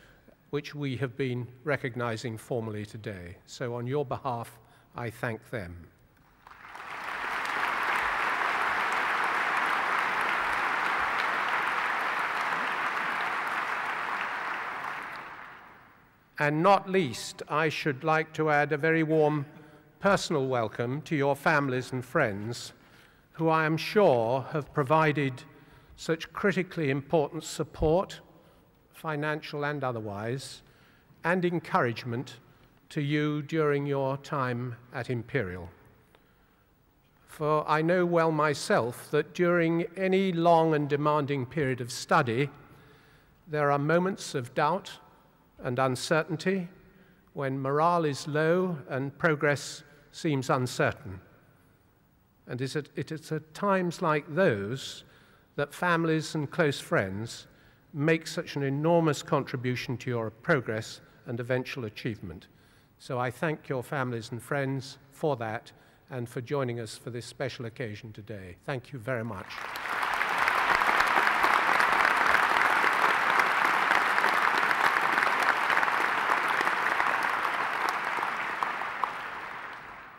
which we have been recognizing formally today. So on your behalf, I thank them. And not least, I should like to add a very warm personal welcome to your families and friends, who I am sure have provided such critically important support, financial and otherwise, and encouragement to you during your time at Imperial. For I know well myself that during any long and demanding period of study, there are moments of doubt and uncertainty, when morale is low and progress seems uncertain. And it is at times like those that families and close friends make such an enormous contribution to your progress and eventual achievement. So I thank your families and friends for that and for joining us for this special occasion today. Thank you very much.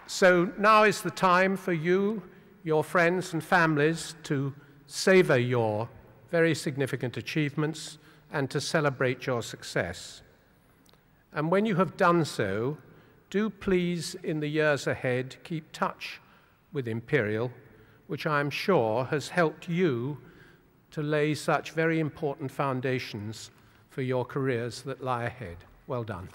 So now is the time for you, your friends and families, to savor your very significant achievements and to celebrate your success. And when you have done so, do please, in the years ahead, keep touch with Imperial, which I am sure has helped you to lay such very important foundations for your careers that lie ahead. Well done.